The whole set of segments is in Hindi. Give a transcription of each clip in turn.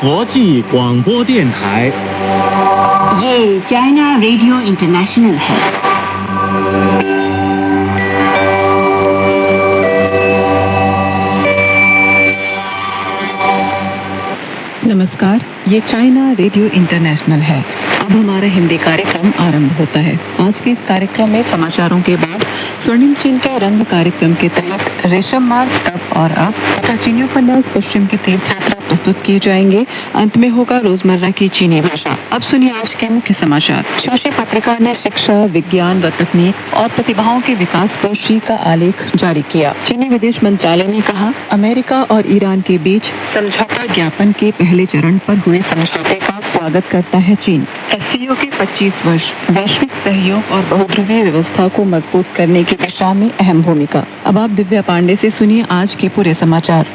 国际广播电台。 ये चाइना रेडियो इंटरनेशनल है। नमस्कार, ये चाइना रेडियो इंटरनेशनल है। अब हमारा हिंदी कार्यक्रम आरंभ होता है। आज के इस कार्यक्रम में समाचारों के बाद स्वर्णिम चीन के रंग कार्यक्रम के तहत रेशम मार्ग तब और अब तथा चीनी उपन्यास पश्चिम की तीर्थ यात्रा प्रस्तुत किए जाएंगे। अंत में होगा रोजमर्रा की चीनी भाषा। अब सुनिए आज के मुख्य समाचार। शोशी पत्रिका ने शिक्षा, विज्ञान व तकनीक और प्रतिभाओं के विकास पर शी का आलेख जारी किया। चीनी विदेश मंत्रालय ने कहा, अमेरिका और ईरान के बीच समझौता ज्ञापन के पहले चरण पर हुए समझौते का स्वागत करता है चीन। एससीओ के 25 वर्ष वैश्विक सहयोग और बहुध्रुवीय व्यवस्था को मजबूत करने की दिशा में अहम भूमिका। अब आप दिव्या पांडे से सुनिए आज के पूरे समाचार।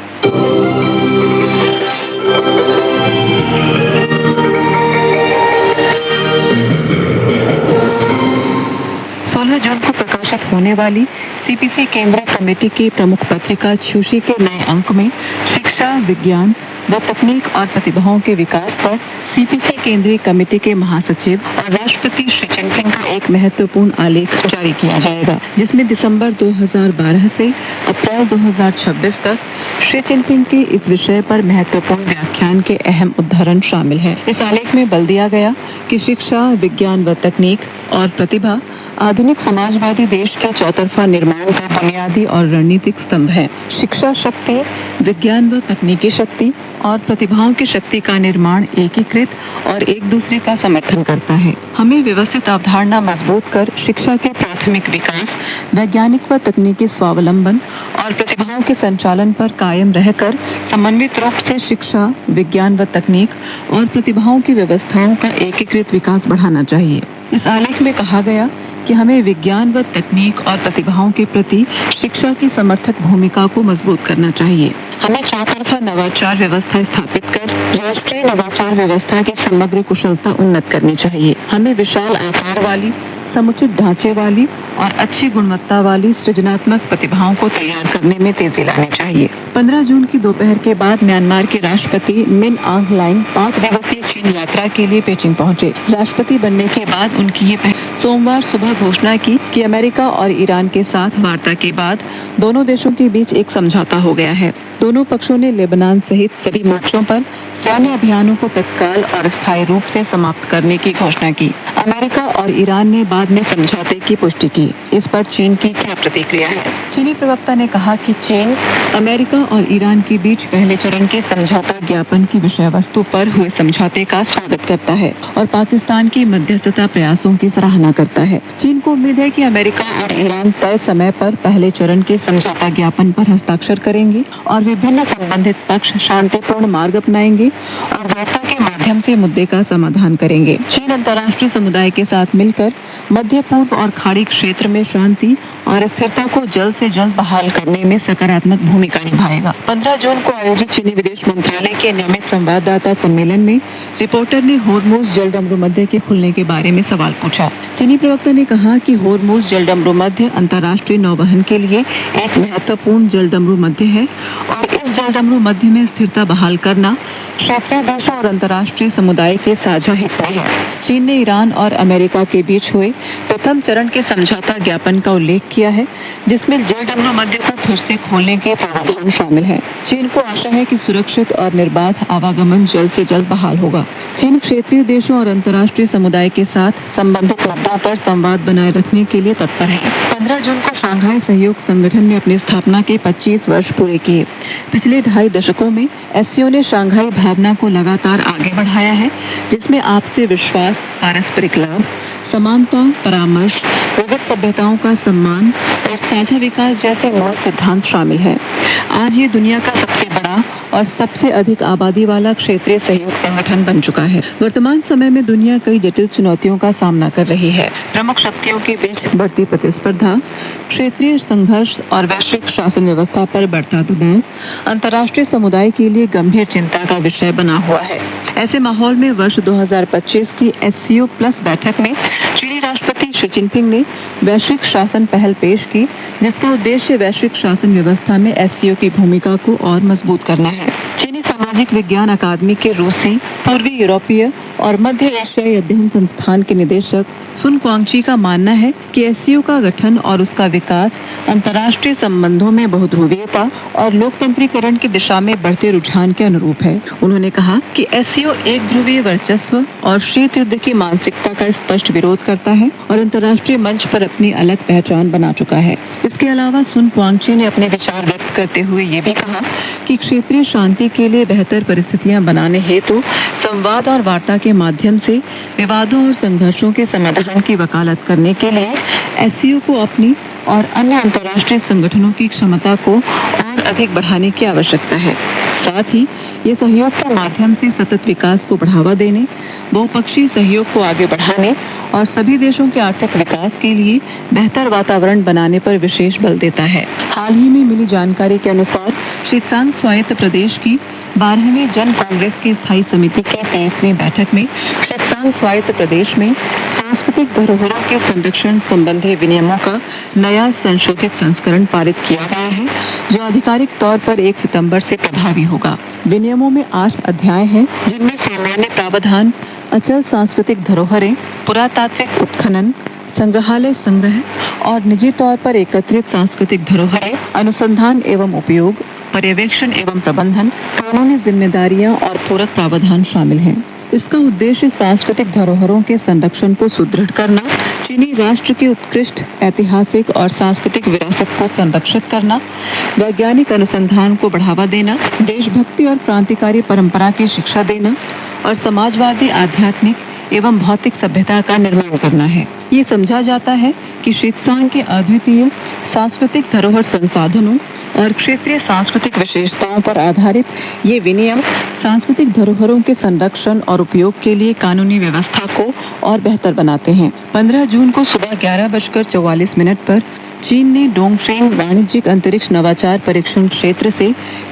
16 जून को प्रकाशित होने वाली सीपीसी केंद्रीय कमेटी की प्रमुख पत्रिका शोशी के नए अंक में शिक्षा, विज्ञान व तकनीक और प्रतिभाओं के विकास पर सीपीसी केंद्रीय कमेटी के महासचिव और राष्ट्रपति शी जिनपिंग का एक महत्वपूर्ण आलेख जारी किया जाएगा, जिसमें दिसंबर 2012 से अप्रैल 2026 तक शी जिनपिंग के इस विषय पर महत्वपूर्ण व्याख्यान के अहम उदाहरण शामिल है। इस आलेख में बल दिया गया कि शिक्षा, विज्ञान व तकनीक और प्रतिभा आधुनिक समाजवादी देश के चौतरफा निर्माण का बुनियादी और रणनीतिक स्तंभ है। शिक्षा शक्ति, विज्ञान व तकनीकी शक्ति और प्रतिभाओं की शक्ति का निर्माण एकीकृत और एक दूसरे का समर्थन करता है। हमें व्यवस्थित अवधारणा मजबूत कर शिक्षा के प्राथमिक विकास, वैज्ञानिक व तकनीकी स्वावलंबन और प्रतिभाओं के संचालन पर कायम रहकर समन्वित रूप से शिक्षा, विज्ञान व तकनीक और प्रतिभाओं की व्यवस्थाओं का एकीकृत विकास बढ़ाना चाहिए। इस आलेख में कहा गया कि हमें विज्ञान व तकनीक और प्रतिभाओं के प्रति शिक्षा की समर्थक भूमिका को मजबूत करना चाहिए। हमें चौतरफा नवाचार व्यवस्था स्थापित कर राष्ट्रीय नवाचार व्यवस्था की समग्र कुशलता उन्नत करनी चाहिए। हमें विशाल आकार वाली, समुचित ढांचे वाली और अच्छी गुणवत्ता वाली सृजनात्मक प्रतिभाओं को तैयार करने में तेजी लानी चाहिए। 15 जून की दोपहर के बाद म्यांमार के राष्ट्रपति मिन आंग लाइंग 5 दिवसीय चीन यात्रा के लिए पेचिंग पहुंचे। राष्ट्रपति बनने के बाद उनकी ये सोमवार सुबह घोषणा की कि अमेरिका और ईरान के साथ वार्ता के बाद दोनों देशों के बीच एक समझौता हो गया है। दोनों पक्षों ने लेबनान सहित सभी मोर्चों पर सैन्य अभियानों को तत्काल और स्थायी रूप से समाप्त करने की घोषणा की। अमेरिका और ईरान ने बाद में समझौते की पुष्टि की। इस पर चीन की क्या प्रतिक्रिया है? चीनी प्रवक्ता ने कहा कि चीन अमेरिका और ईरान के बीच पहले चरण के समझौता ज्ञापन की विषय वस्तु पर हुए समझौते का स्वागत करता है और पाकिस्तान की मध्यस्थता प्रयासों की सराहना करता है। चीन को उम्मीद है कि अमेरिका और ईरान तय समय पर पहले चरण के समझौता ज्ञापन पर हस्ताक्षर करेंगे और विभिन्न संबंधित पक्ष शांतिपूर्ण मार्ग अपनाएंगे और वार्ता के माध्यम से मुद्दे का समाधान करेंगे। चीन अंतर्राष्ट्रीय समुदाय के साथ मिलकर मध्य पूर्व और खाड़ी क्षेत्र में शांति और स्थिरता को जल्द से जल्द बहाल करने में सकारात्मक भूमिका निभाएगा। 15 जून को आयोजित चीनी विदेश मंत्रालय के नियमित संवाददाता सम्मेलन में रिपोर्टर ने होर्मुज जलडमरू मध्य के खुलने के बारे में सवाल पूछा। चीनी प्रवक्ता ने कहा कि होर्मुज जलडमरू मध्य अंतर्राष्ट्रीय नौवहन के लिए एक महत्वपूर्ण जलडमरू मध्य है और इस जलडमरू मध्य में स्थिरता बहाल करना क्षेत्रीय देशों और अंतर्राष्ट्रीय समुदाय के साझा हित में है। चीन ने ईरान और अमेरिका के बीच हुए प्रथम चरण के समझौता ज्ञापन का उल्लेख किया है, जिसमें जलडमरू मध्य को फिर से खोलने के प्रावधान शामिल है। चीन को आशा है कि सुरक्षित और निर्बाध आवागमन जल्द से जल्द बहाल होगा। चीन क्षेत्रीय देशों और अंतर्राष्ट्रीय समुदाय के साथ संबंधित मुद्दों पर संवाद बनाए रखने के लिए तत्पर है। 15 जून को शंघाई सहयोग संगठन ने अपनी स्थापना के 25 वर्ष पूरे किए। पिछले 2.5 दशकों में एससीओ ने शंघाई भावना को लगातार आगे बढ़ाया है, जिसमें आपसी विश्वास, पारस्परिक लाभ, समानता, परामर्श, विविध सभ्यताओं का सम्मान और साझा विकास जैसे मूल सिद्धांत शामिल हैं। आज ये दुनिया का सबसे बड़ा और सबसे अधिक आबादी वाला क्षेत्रीय सहयोग संगठन बन चुका है। वर्तमान समय में दुनिया कई जटिल चुनौतियों का सामना कर रही है। प्रमुख शक्तियों के बीच बढ़ती प्रतिस्पर्धा, क्षेत्रीय संघर्ष और वैश्विक शासन व्यवस्था पर बढ़ता दबाव अंतर्राष्ट्रीय समुदाय के लिए गंभीर चिंता का विषय बना हुआ है। ऐसे माहौल में वर्ष 2025 की एससीओ प्लस बैठक में चीनी राष्ट्रपति शी जिनपिंग ने वैश्विक शासन पहल पेश की, जिसका उद्देश्य वैश्विक शासन व्यवस्था में एससीओ की भूमिका को और मजबूत करना है। चीनी सामाजिक विज्ञान अकादमी के रूसी, पूर्वी यूरोपीय और मध्य एशियाई अध्ययन संस्थान के निदेशक सुन क्वांगची का मानना है कि एससीओ का गठन और उसका विकास अंतर्राष्ट्रीय संबंधों में बहुध्रुवीयता और लोकतंत्रीकरण की दिशा में बढ़ते रुझान के अनुरूप है। उन्होंने कहा कि एससीओ एक ध्रुवीय वर्चस्व और शीत युद्ध की मानसिकता का स्पष्ट विरोध करता है और अंतर्राष्ट्रीय मंच पर अपनी अलग पहचान बना चुका है। इसके अलावा सुन क्वांगची ने अपने विचार व्यक्त करते हुए ये भी कहा कि क्षेत्रीय शांति के लिए बेहतर परिस्थितियां बनाने हेतु संवाद और वार्ता के माध्यम से विवादों और संघर्षों के समाधान की वकालत करने के लिए एससीओ को अपनी और अन्य अंतर्राष्ट्रीय संगठनों की क्षमता को और अधिक बढ़ाने की आवश्यकता है। साथ ही ये सहयोग के माध्यम से सतत विकास को बढ़ावा देने, बहुपक्षीय सहयोग को आगे बढ़ाने और सभी देशों के आर्थिक विकास के लिए बेहतर वातावरण बनाने पर विशेष बल देता है। हाल ही में मिली जानकारी के अनुसार शितसांग स्वायत्त प्रदेश की 12वीं जन कांग्रेस की स्थायी समिति की 23वीं बैठक में शितसांग स्वायत्त प्रदेश में सांस्कृतिक धरोहरों के संरक्षण संबंधी विनियमों का नया संशोधित संस्करण पारित किया गया है, जो आधिकारिक तौर पर 1 सितंबर से प्रभावी होगा। विनियमों में 8 अध्याय हैं, जिनमें सामान्य प्रावधान, अचल सांस्कृतिक धरोहरें, पुरातात्विक उत्खनन, संग्रहालय संग्रह और निजी तौर पर एकत्रित सांस्कृतिक धरोहरें, अनुसंधान एवं उपयोग, पर्यवेक्षण एवं प्रबंधन, कानूनी जिम्मेदारियां और पूरक प्रावधान शामिल हैं। इसका उद्देश्य सांस्कृतिक धरोहरों के संरक्षण को सुदृढ़ करना, चीनी राष्ट्र की उत्कृष्ट ऐतिहासिक और सांस्कृतिक विरासत को संरक्षित करना, वैज्ञानिक अनुसंधान को बढ़ावा देना, देशभक्ति और क्रांतिकारी परंपरा की शिक्षा देना और समाजवादी आध्यात्मिक एवं भौतिक सभ्यता का निर्माण करना है। ये समझा जाता है कि शितसांग के अद्वितीय सांस्कृतिक धरोहर संसाधनों और क्षेत्रीय सांस्कृतिक विशेषताओं पर आधारित ये विनियम सांस्कृतिक धरोहरों के संरक्षण और उपयोग के लिए कानूनी व्यवस्था को और बेहतर बनाते हैं। 15 जून को सुबह 11:44 पर चीन ने डोंगफेंग वाणिज्यिक अंतरिक्ष नवाचार परीक्षण क्षेत्र से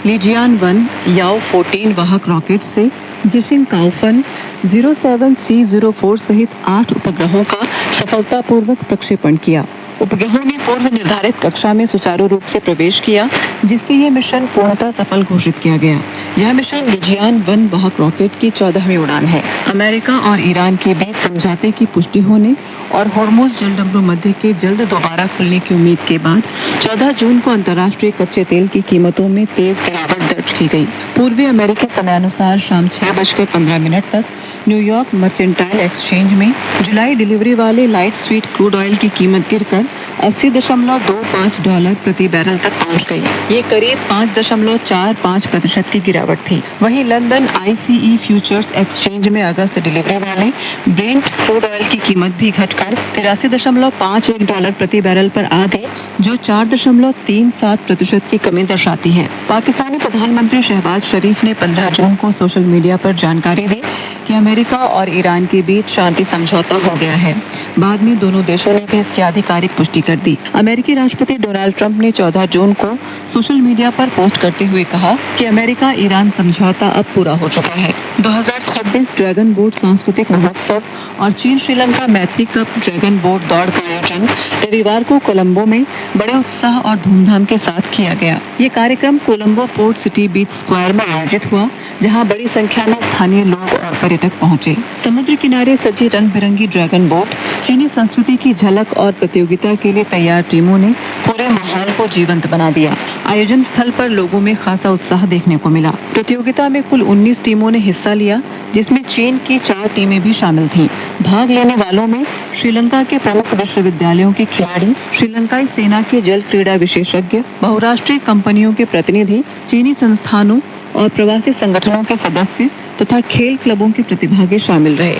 लिजियान 1 याओ 14 वाहक रॉकेट से जिशिन काओफन 07C04 सहित 8 उपग्रहों का सफलतापूर्वक प्रक्षेपण किया। उपग्रहों ने पूर्व निर्धारित कक्षा में सुचारू रूप से प्रवेश किया, जिससे यह मिशन पूर्णतः सफल घोषित किया गया। यह मिशन लिजियान 1 वाहक रॉकेट की 14वीं उड़ान है। अमेरिका और ईरान के बीच समझौते की पुष्टि होने और होर्मुज जलडमरू मध्य के जल्द दोबारा खुलने की उम्मीद के बाद 14 जून को अंतर्राष्ट्रीय कच्चे तेल की कीमतों में तेज गिरावट दर्ज की गई। पूर्वी अमेरिकी समयानुसार शाम 6:15 तक न्यूयॉर्क मर्चेंटाइल एक्सचेंज में जुलाई डिलीवरी वाले लाइट स्वीट क्रूड ऑयल की कीमत गिरकर $80.25 प्रति बैरल तक पहुंच गई। ये करीब 5.45% की गिरावट थी। वहीं लंदन ICE फ्यूचर्स एक्सचेंज में अगस्त डिलीवरी वाले ब्रेंट क्रूड ऑयल की कीमत भी घटकर $83.51 प्रति बैरल पर आ गई, जो 4.37% की कमी दर्शाती है। पाकिस्तानी प्रधानमंत्री शहबाज शरीफ ने 15 जून को सोशल मीडिया पर जानकारी दी कि अमेरिका और ईरान के बीच शांति समझौता हो गया है। बाद में दोनों देशों ने भी इसकी आधिकारिक पुष्टि कर दी। अमेरिकी राष्ट्रपति डोनाल्ड ट्रंप ने 14 जून को सोशल मीडिया पर पोस्ट करते हुए कहा कि अमेरिका ईरान समझौता अब पूरा हो चुका है। 2026 ड्रैगन बोट सांस्कृतिक महोत्सव और चीन श्रीलंका मैत्री कप ड्रैगन बोट दौड़ का आयोजन रविवार को कोलंबो में बड़े उत्साह और धूमधाम के साथ किया गया। ये कार्यक्रम कोलंबो पोर्ट सिटी बीच स्क्वायर में आयोजित हुआ, जहां बड़ी संख्या में स्थानीय लोग और पर्यटक पहुंचे। समुद्र किनारे सजी रंग बिरंगी ड्रैगन बोट, चीनी संस्कृति की झलक और प्रतियोगिता के लिए तैयार टीमों ने पूरे माहौल को जीवंत बना दिया। आयोजन स्थल पर लोगों में खासा उत्साह देखने को मिला। प्रतियोगिता में कुल 19 टीमों ने हिस्सा लिया, जिसमें चीन की 4 टीमें भी शामिल थीं। भाग लेने वालों में श्रीलंका के प्रमुख विश्वविद्यालयों के खिलाड़ी, श्रीलंकाई सेना के जल क्रीड़ा विशेषज्ञ, बहुराष्ट्रीय कंपनियों के प्रतिनिधि, चीनी संस्थानों और प्रवासी संगठनों के सदस्य तथा खेल क्लबों के प्रतिभागी शामिल रहे।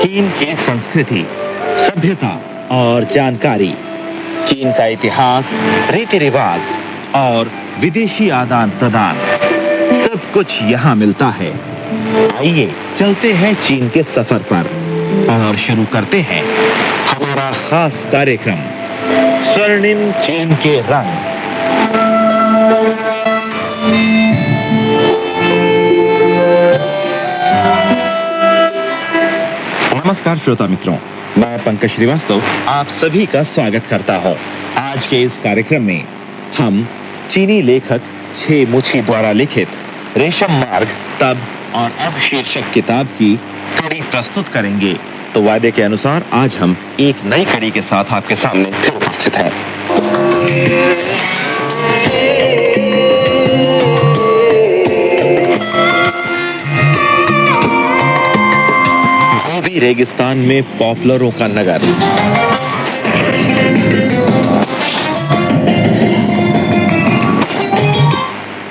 चीन की संस्कृति, सभ्यता और जानकारी, चीन का इतिहास, रीति रिवाज और विदेशी आदान प्रदान, सब कुछ यहाँ मिलता है। आइए चलते हैं चीन के सफर पर और शुरू करते हैं हमारा खास कार्यक्रम स्वर्णिम चीन के रंग। नमस्कार श्रोता मित्रों, मैं पंकज श्रीवास्तव आप सभी का स्वागत करता हूं। आज के इस कार्यक्रम में हम चीनी लेखक छे मुछी द्वारा लिखित रेशम मार्ग तब और अब शीर्षक किताब की कड़ी प्रस्तुत करेंगे। तो वादे के अनुसार आज हम एक नई कड़ी के साथ आपके सामने फिर उपस्थित हैं। गोबी रेगिस्तान में पॉपुलरों का नगर।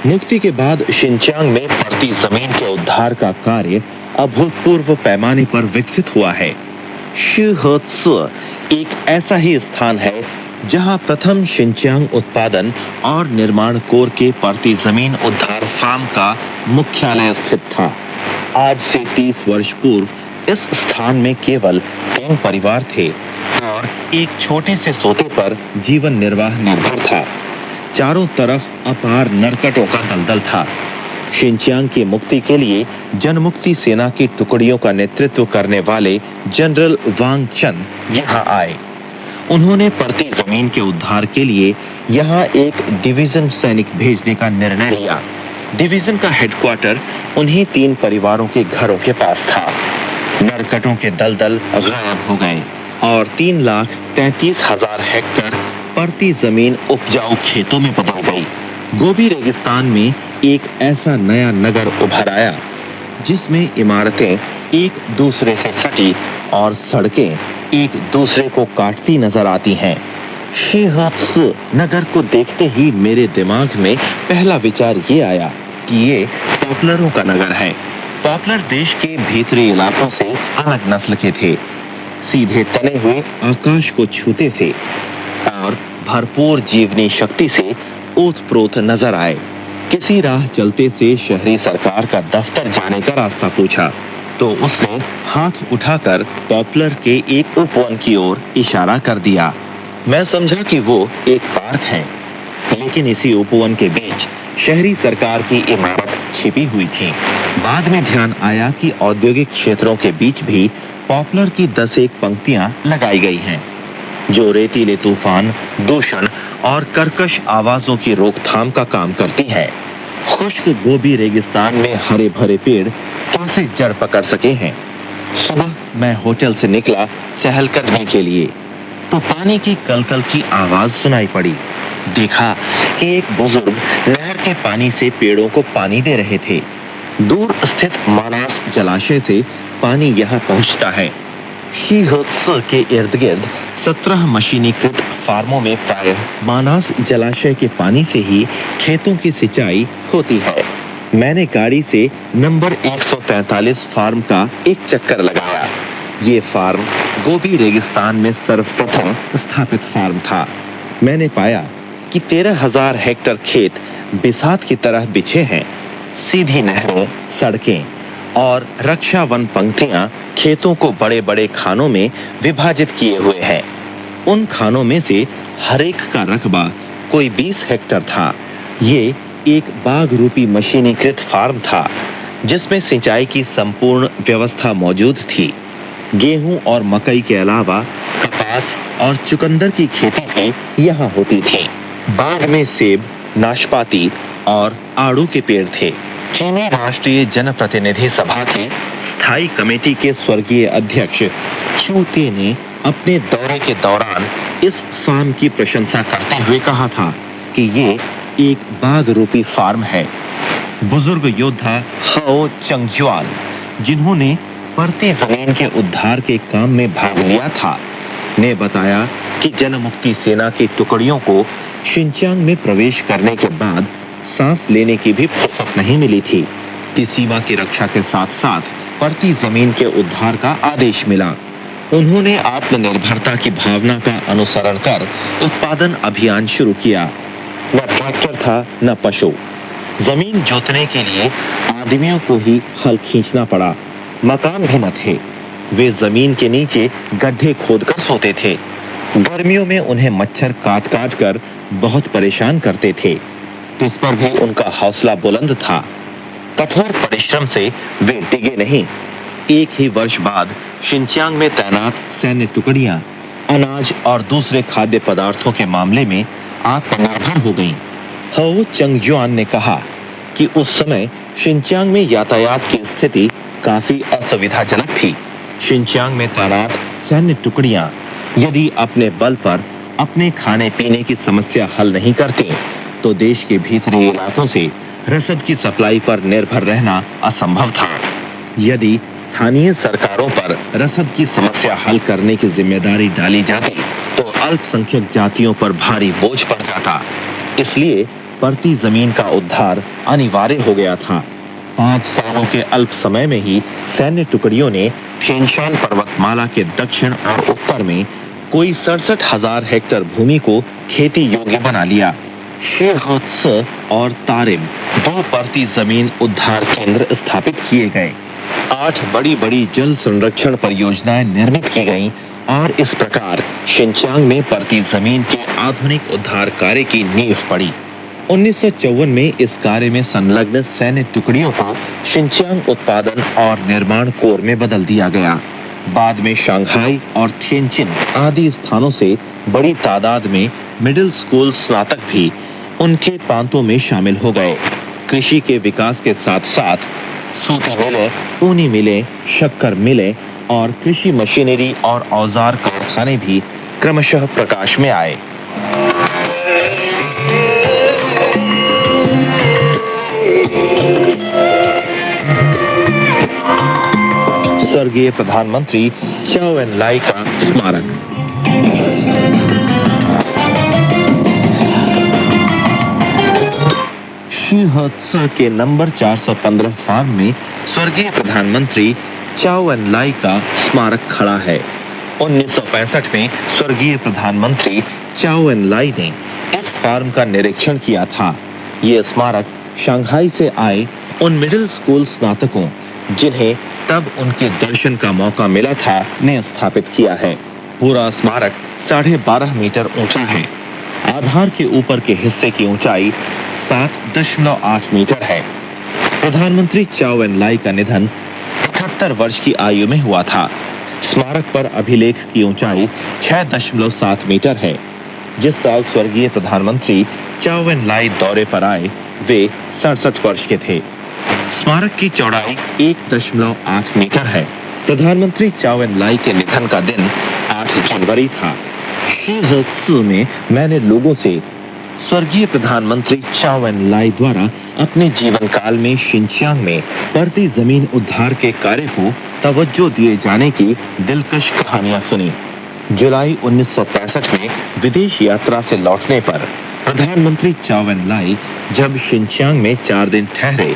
मुक्ति के बाद शिनचांग में पड़ती जमीन के उद्धार का कार्य अभूतपूर्व पैमाने पर विकसित हुआ है। शिहेत्सु एक ऐसा ही स्थान है जहां प्रथम शिनचांग उत्पादन और निर्माण कोर के पड़ती जमीन उद्धार फार्म का मुख्यालय स्थित था। आज से 30 वर्ष पूर्व इस स्थान में केवल 3 परिवार थे और एक छोटे से सोते पर जीवन निर्वाह निर्भर था। चारों तरफ अपार नरकटों का दलदल था। शिनचांग की मुक्ति के लिए जनमुक्ति सेना की टुकड़ियों का नेतृत्व करने वाले जनरल वांग चन यहाँ आए। उन्होंने पड़ती जमीन के उद्धार के लिए यहाँ एक डिवीजन सैनिक भेजने का निर्णय लिया। डिवीजन का हेडक्वार्टर उन्हीं 3 परिवारों के घरों के पास था। नरकटों के दलदल गायब हो गए और 3,33,000 हेक्टेयर पड़ती जमीन उपजाऊ खेतों में बदल गई। गोबी रेगिस्तान में एक ऐसा नया नगर उभर आया जिसमें इमारतें एक दूसरे से सटी और सड़कें एक दूसरे को काटती नजर आती हैं। शिहेत्सु नगर को देखते ही मेरे दिमाग में पहला विचार ये आया कि ये पॉपुलरों का नगर है। पॉपुलर देश के भीतरी इलाकों से अलग नस्ल के थे। सीधे तने हुए, आकाश को छूते थे और भरपूर जीवनी शक्ति से ओतप्रोत नजर आए। किसी राह चलते से शहरी सरकार का दफ्तर जाने का रास्ता पूछा तो उसने हाथ उठाकर पॉपुलर के एक उपवन की ओर इशारा कर दिया। मैं समझा कि वो एक पार्क है, लेकिन इसी उपवन के बीच शहरी सरकार की इमारत छिपी हुई थी। बाद में ध्यान आया कि औद्योगिक क्षेत्रों के बीच भी पॉपुलर की 10 पंक्तियां लगाई गई हैं, जो रेतीले तूफान, दूषण और कर्कश आवाजों की रोकथाम का काम करती है। खुश्क गोबी रेगिस्तान में हरे भरे पेड़ कैसे जड़ पकड़ सके हैं। सुबह मैं होटल से निकला चहलकदमी के लिए तो पानी की कलकल की आवाज सुनाई पड़ी। देखा कि एक बुजुर्ग नहर के पानी से पेड़ों को पानी दे रहे थे। दूर स्थित मानास जलाशय से पानी यहाँ पहुँचता है। शिहेत्सु के इर्द गिर्द 17 मशीनीकृत फार्मों में प्रायः मानास जलाशय के पानी से ही खेतों की सिंचाई होती है। मैंने गाड़ी से नंबर 143 फार्म का एक चक्कर लगाया। ये फार्म गोबी रेगिस्तान में सर्वप्रथम स्थापित फार्म था। मैंने पाया कि 13,000 हेक्टेयर खेत बिसात की तरह बिछे हैं। सीधी नहरें, सड़कें और रक्षा वन पंक्तियां खेतों को बड़े बड़े खानों में विभाजित किए हुए हैं। उन खानों में से हर एक का रकबा कोई 20 हेक्टेयर था। ये एक बाग रूपी मशीनीकृत फार्म था जिसमें सिंचाई की संपूर्ण व्यवस्था मौजूद थी। गेहूं और मकई के अलावा कपास और चुकंदर की खेती भी यहाँ होती थी। बाग में सेब, नाशपाती और आड़ू के पेड़ थे। चीनी राष्ट्रीय जनप्रतिनिधि सभा की स्थायी कमेटी के स्वर्गीय अध्यक्ष चू ते ने अपने दौरे के दौरान इस फार्म की प्रशंसा करते हुए कहा था कि ये एक बाग रूपी फार्म है। बुजुर्ग योद्धा हाओ चंगजुआल, जिन्होंने पड़ती जमीन के उद्धार के काम में भाग लिया था, ने बताया कि जनमुक्ति सेना की टुकड़ियों को शिनचांग में प्रवेश करने के बाद सांस लेने की भी फुर्सत नहीं मिली थी कि सीमा की रक्षा के साथ साथ पड़ती जमीन के उद्धार का आदेश मिला। उन्होंने आत्मनिर्भरता की भावना का अनुसरण कर उत्पादन अभियान शुरू किया। न ट्रैक्टर था न पशु। जमीन जोतने के लिए आदमियों को ही हल खींचना पड़ा। मकान भी न थे। वे जमीन के नीचे गड्ढे खोदकर सोते थे। गर्मियों में उन्हें मच्छर काट काट कर बहुत परेशान करते थे। इस पर भी उनका हौसला बुलंद था। कठोर परिश्रम से वे डिगे नहीं। एक ही वर्ष बाद शिनचांग में तैनात सैन्य टुकड़ियां अनाज और दूसरे खाद्य पदार्थों के मामले में आत्मनिर्भर हो गईं। हो चंगजुआन ने कहा कि उस समय शिनचांग में यातायात की स्थिति काफी असुविधाजनक थी। शिनचांग में तैनात सैन्य टुकड़ियां यदि अपने बल पर अपने खाने पीने की समस्या हल नहीं करती तो देश के भीतरी इलाकों से रसद की सप्लाई पर निर्भर रहना असंभव था। यदि स्थानीय सरकारों पर रसद की समस्या हल करने की जिम्मेदारी डाली जाती तो अल्पसंख्यक जातियों पर भारी बोझ पड़ जाता। इसलिए बढ़ती जमीन का उद्धार अनिवार्य हो गया था। 5 सालों के अल्प समय में ही सैन्य टुकड़ियों ने थिएनशान पर्वतमाला के दक्षिण और उत्तर में कोई 67,000 हेक्टेयर भूमि को खेती योग्य बना लिया। शीर्होत्स और तारिम 2 बढ़ती जमीन उद्धार केंद्र स्थापित किए गए। 8 बड़ी बड़ी जल संरक्षण परियोजनाएं निर्मित की गईं और इस प्रकार शिनचांग में बढ़ती जमीन के आधुनिक उद्धार कार्य की नींव पड़ी। 1954 में इस कार्य में संलग्न सैन्य टुकड़ियों को शिनचांग उत्पादन और निर्माण कोर में बदल दिया गया। बाद में शंघाई और थिएनचिन आदि स्थानों से बड़ी तादाद में मिडिल स्कूल स्नातक भी उनके प्रांतों में शामिल हो गए। कृषि के विकास के साथ साथ सूती मिलें, ऊनी मिलें, शक्कर मिलें और कृषि मशीनरी और औजार कारखाने भी क्रमशः प्रकाश में आए। स्वर्गीय प्रधानमंत्री चाओ एन लाई का स्मारक। शीर्होत्स के नंबर 415 फार्म में स्वर्गीय प्रधानमंत्री चाओ एन लाई का स्मारक खड़ा है। 1965 में स्वर्गीय प्रधानमंत्री चाओ एन लाई ने इस फार्म का निरीक्षण किया था। ये स्मारक शंघाई से आए उन मिडिल स्कूल स्नातकों जिन्हें तब उनके दर्शन का मौका मिला था ने स्थापित किया है। पूरा स्मारक 12.5 मीटर ऊंचा है। आधार के ऊपर के हिस्से की ऊंचाई 7.8 मीटर है। प्रधानमंत्री चाओ एन लाई का निधन 78 वर्ष की आयु में हुआ था। स्मारक पर अभिलेख की ऊंचाई 6.7 मीटर है। जिस साल स्वर्गीय प्रधानमंत्री चाओ एन लाई दौरे पर आए वे 67 वर्ष के थे। स्मारक की चौड़ाई 1.8 मीटर है। प्रधानमंत्री चाओ एन लाई के निधन का दिन 8 जनवरी था। शीर्होत्स में मैंने लोगों से स्वर्गीय प्रधानमंत्री चाओ एन लाई द्वारा अपने जीवन काल में शिनचांग में बढ़ती जमीन उद्धार के कार्य को तवज्जो दिए जाने की दिलकश कहानियां सुनी। जुलाई 1965 में विदेश यात्रा से लौटने पर प्रधानमंत्री चाओ एन लाई जब शिनचांग में 4 दिन ठहरे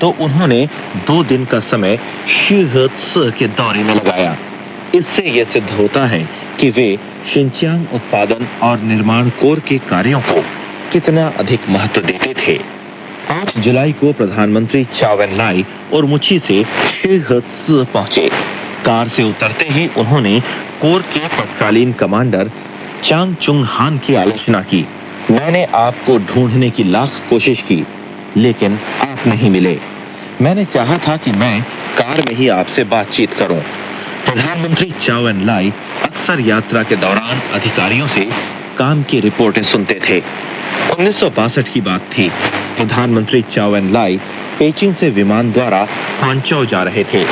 तो उन्होंने 2 दिन का समय शीर्होत्स के दौरे में लगाया। इससे यह सिद्ध होता है कि वे शिनचांग उत्पादन और निर्माण कोर के कार्यों को कितना अधिक महत्व देते थे। 5 जुलाई को प्रधानमंत्री चाओ एन लाई उर्मुची से शीर्होत्स पहुंचे। कार से उतरते ही उन्होंने कोर के तत्कालीन कमांडर चांग चुंग हान की आलोचना की। मैंने आपको ढूंढने की लाख कोशिश की लेकिन आप नहीं मिले। मैंने चाहा था कि मैं कार में ही आपसे बातचीत करूं। प्रधानमंत्री चाओ एन लाई अक्सर यात्रा के दौरान अधिकारियों से काम की रिपोर्टें सुनते थे। 1962 की बात थी। प्रधानमंत्री चाओ एन लाई पेचिंग से विमान द्वारा हांचौ जा रहे थे।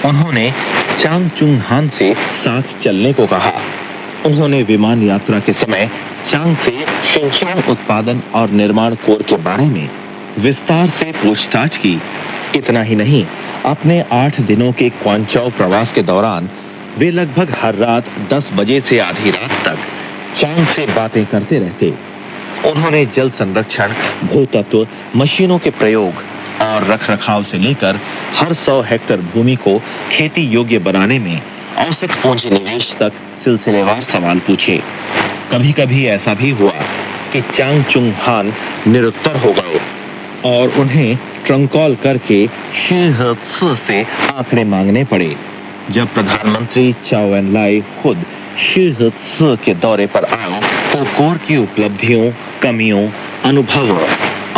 उन्होंने चांग चुंग हान से साथ चलने को कहा। उन्होंने विमान यात्रा के समय चांग से शिनचांग उत्पादन और निर्माण कोर के बारे में विस्तार से पूछताछ की। इतना ही नहीं, अपने 8 दिनों के क्वांचौ प्रवास के दौरान वे लगभग हर रात 10 बजे से आधी रात तक चांग से बातें करते रहते। उन्होंने जल संरक्षण, भूतत्व, मशीनों के प्रयोग और रखरखाव से लेकर हर 100 हेक्टेयर भूमि को खेती योग्य बनाने में औसत पूंजी निवेश तक सिलसिलेवार सवाल पूछे। कभी कभी ऐसा भी हुआ कि चांग चुंग हान निरुत्तर हो गए और उन्हें ट्रंक कॉल करके शीर्होत्स से आंकड़े मांगने पड़े। जब प्रधानमंत्री चाओ एन लाई खुद शीर्होत्स के दौरे पर आए तो कोर की उपलब्धियों, कमियों, अनुभवों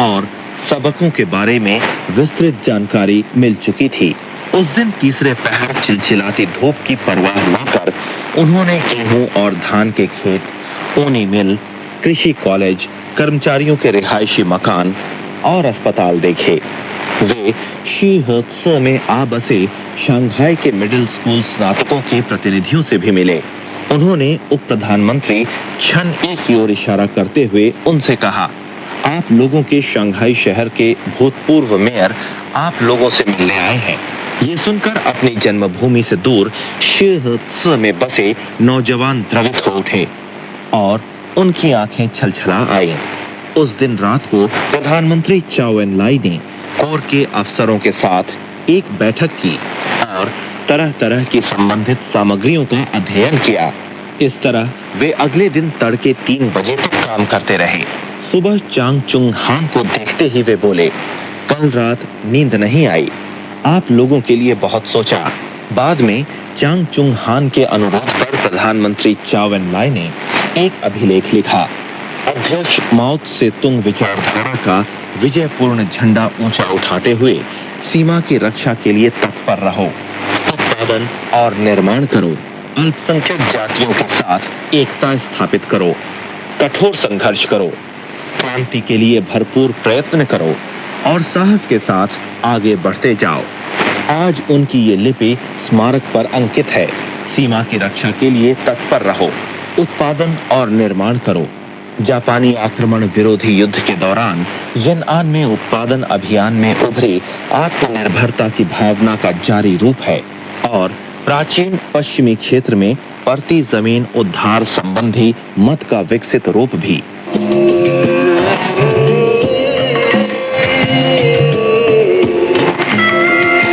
और सबकों के बारे में विस्तृत जानकारी मिल चुकी थी। उस दिन तीसरे पहर चिलचिलाती धूप की परवाह न कर उन्होंने गेहूं और धान के खेत, ऊनी मिल, कृषि कॉलेज, कर्मचारियों के रिहायशी मकान और अस्पताल देखे। वे शी में आ बसे शंघाई के मिडिल स्कूल स्नातकों के प्रतिनिधियों से भी मिले। उन्होंने उप प्रधानमंत्री छन ई की ओर इशारा करते हुए उनसे कहा, आप लोगों के शंघाई शहर के भूतपूर्व मेयर आप लोगों से मिलने आए हैं। ये सुनकर अपनी जन्मभूमि से दूर शी में बसे नौजवान द्रवित हो उठे और उनकी आंखें छलछला आईं। उस दिन रात को प्रधानमंत्री चाउ एन लाई ने कोर के अफसरों के साथ एक बैठक की और तरह तरह की संबंधित सामग्रियों का अध्ययन किया। इस तरह वे अगले दिन तड़के 3 बजे तक काम करते रहे। सुबह चांग चुंग हान को देखते ही वे बोले, कल रात नींद नहीं आई, आप लोगों के लिए बहुत सोचा। बाद में चांग चुंग हान के अनुरोध पर प्रधानमंत्री चाउ एन लाई ने एक अभिलेख लिखा, अध्यक्ष माओ त्से तुंग विचारधारा का विजयपूर्ण झंडा ऊंचा उठाते हुए सीमा की रक्षा के लिए तत्पर रहो, उत्पादन और निर्माण करो, अल्पसंख्यक जातियों के साथ एकता स्थापित करो, कठोर संघर्ष करो, क्रांति के लिए भरपूर प्रयत्न करो और साहस के साथ आगे बढ़ते जाओ। आज उनकी ये लिपि स्मारक पर अंकित है। सीमा की रक्षा के लिए तत्पर रहो, उत्पादन और निर्माण करो। जापानी आक्रमण विरोधी युद्ध के दौरान यनआन में उत्पादन अभियान में उभरी आत्मनिर्भरता की भावना का जारी रूप है और प्राचीन पश्चिमी क्षेत्र में परती जमीन उद्धार संबंधी मत का विकसित रूप भी।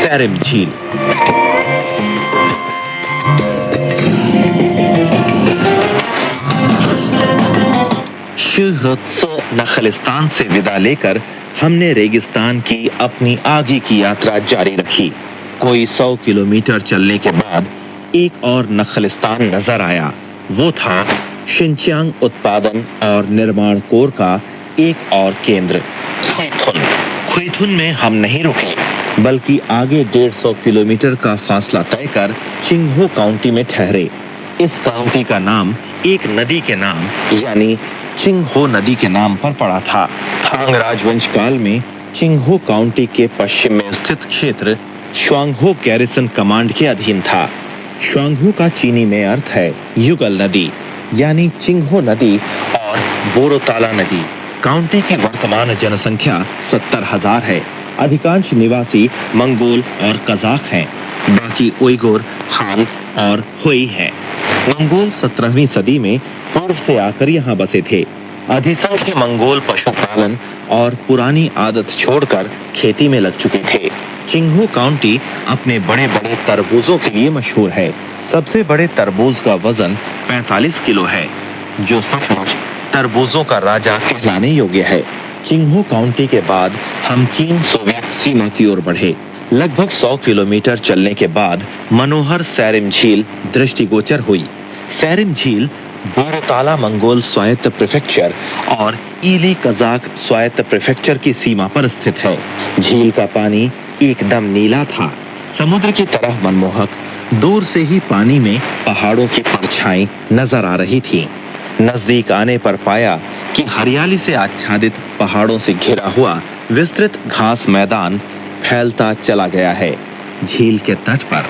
सैरिम झील। नखलिस्तान से विदा लेकर हमने रेगिस्तान की अपनी आगे की यात्रा जारी रखी। कोई 100 किलोमीटर चलने के बाद एक और नखलिस्तान नजर आया। वो था शिनचियांग उत्पादन और निर्माण कोर का एक और केंद्र, ख्वेथुन। ख्वेथुन में हम नहीं रुके, बल्कि आगे 150 किलोमीटर का फासला तय कर चिंगहो काउंटी में ठहरे। इस काउंटी का नाम एक नदी के नाम यानी चिंगहो नदी के नाम पर पड़ा था। थांग राजवंश काल में चिंगहो काउंटी के पश्चिम में स्थित क्षेत्र श्वांगहो गैरिसन कमांड के अधीन था। श्वांगहो का चीनी में अर्थ है युगल नदी यानी चिंगहो नदी और बोरोताला नदी। काउंटी की वर्तमान जनसंख्या 70,000 है। अधिकांश निवासी मंगोल और कजाक हैं, बाकी उइगुर, हान और हुई हैं। मंगोल 17वीं सदी में पूर्व से आकर यहाँ बसे थे। अधिसंख्य मंगोल पशुपालन और पुरानी आदत छोड़कर खेती में लग चुके थे। चिंगहो काउंटी अपने बड़े बड़े तरबूजों के लिए मशहूर है। सबसे बड़े तरबूज का वजन 45 किलो है, जो सचमुच तरबूजों का राजा कहलाने योग्य है। चिंगहो काउंटी के बाद हम चीन सोवियत सीमा की ओर बढ़े। लगभग 100 किलोमीटर चलने के बाद मनोहर सैरिम झील दृष्टिगोचर हुई। सैरिम झील बोरोताला मंगोल स्वायत्त प्रीफेक्चर और ईली कजाक स्वायत्त प्रीफेक्चर की सीमा पर स्थित है। झील का पानी एकदम नीला था, समुद्र की तरह मनमोहक। दूर से ही पानी में पहाड़ों की परछाई नजर आ रही थी। नजदीक आने पर पाया कि हरियाली से आच्छादित पहाड़ों से घिरा हुआ विस्तृत घास मैदान फैलता चला गया है। झील के तट पर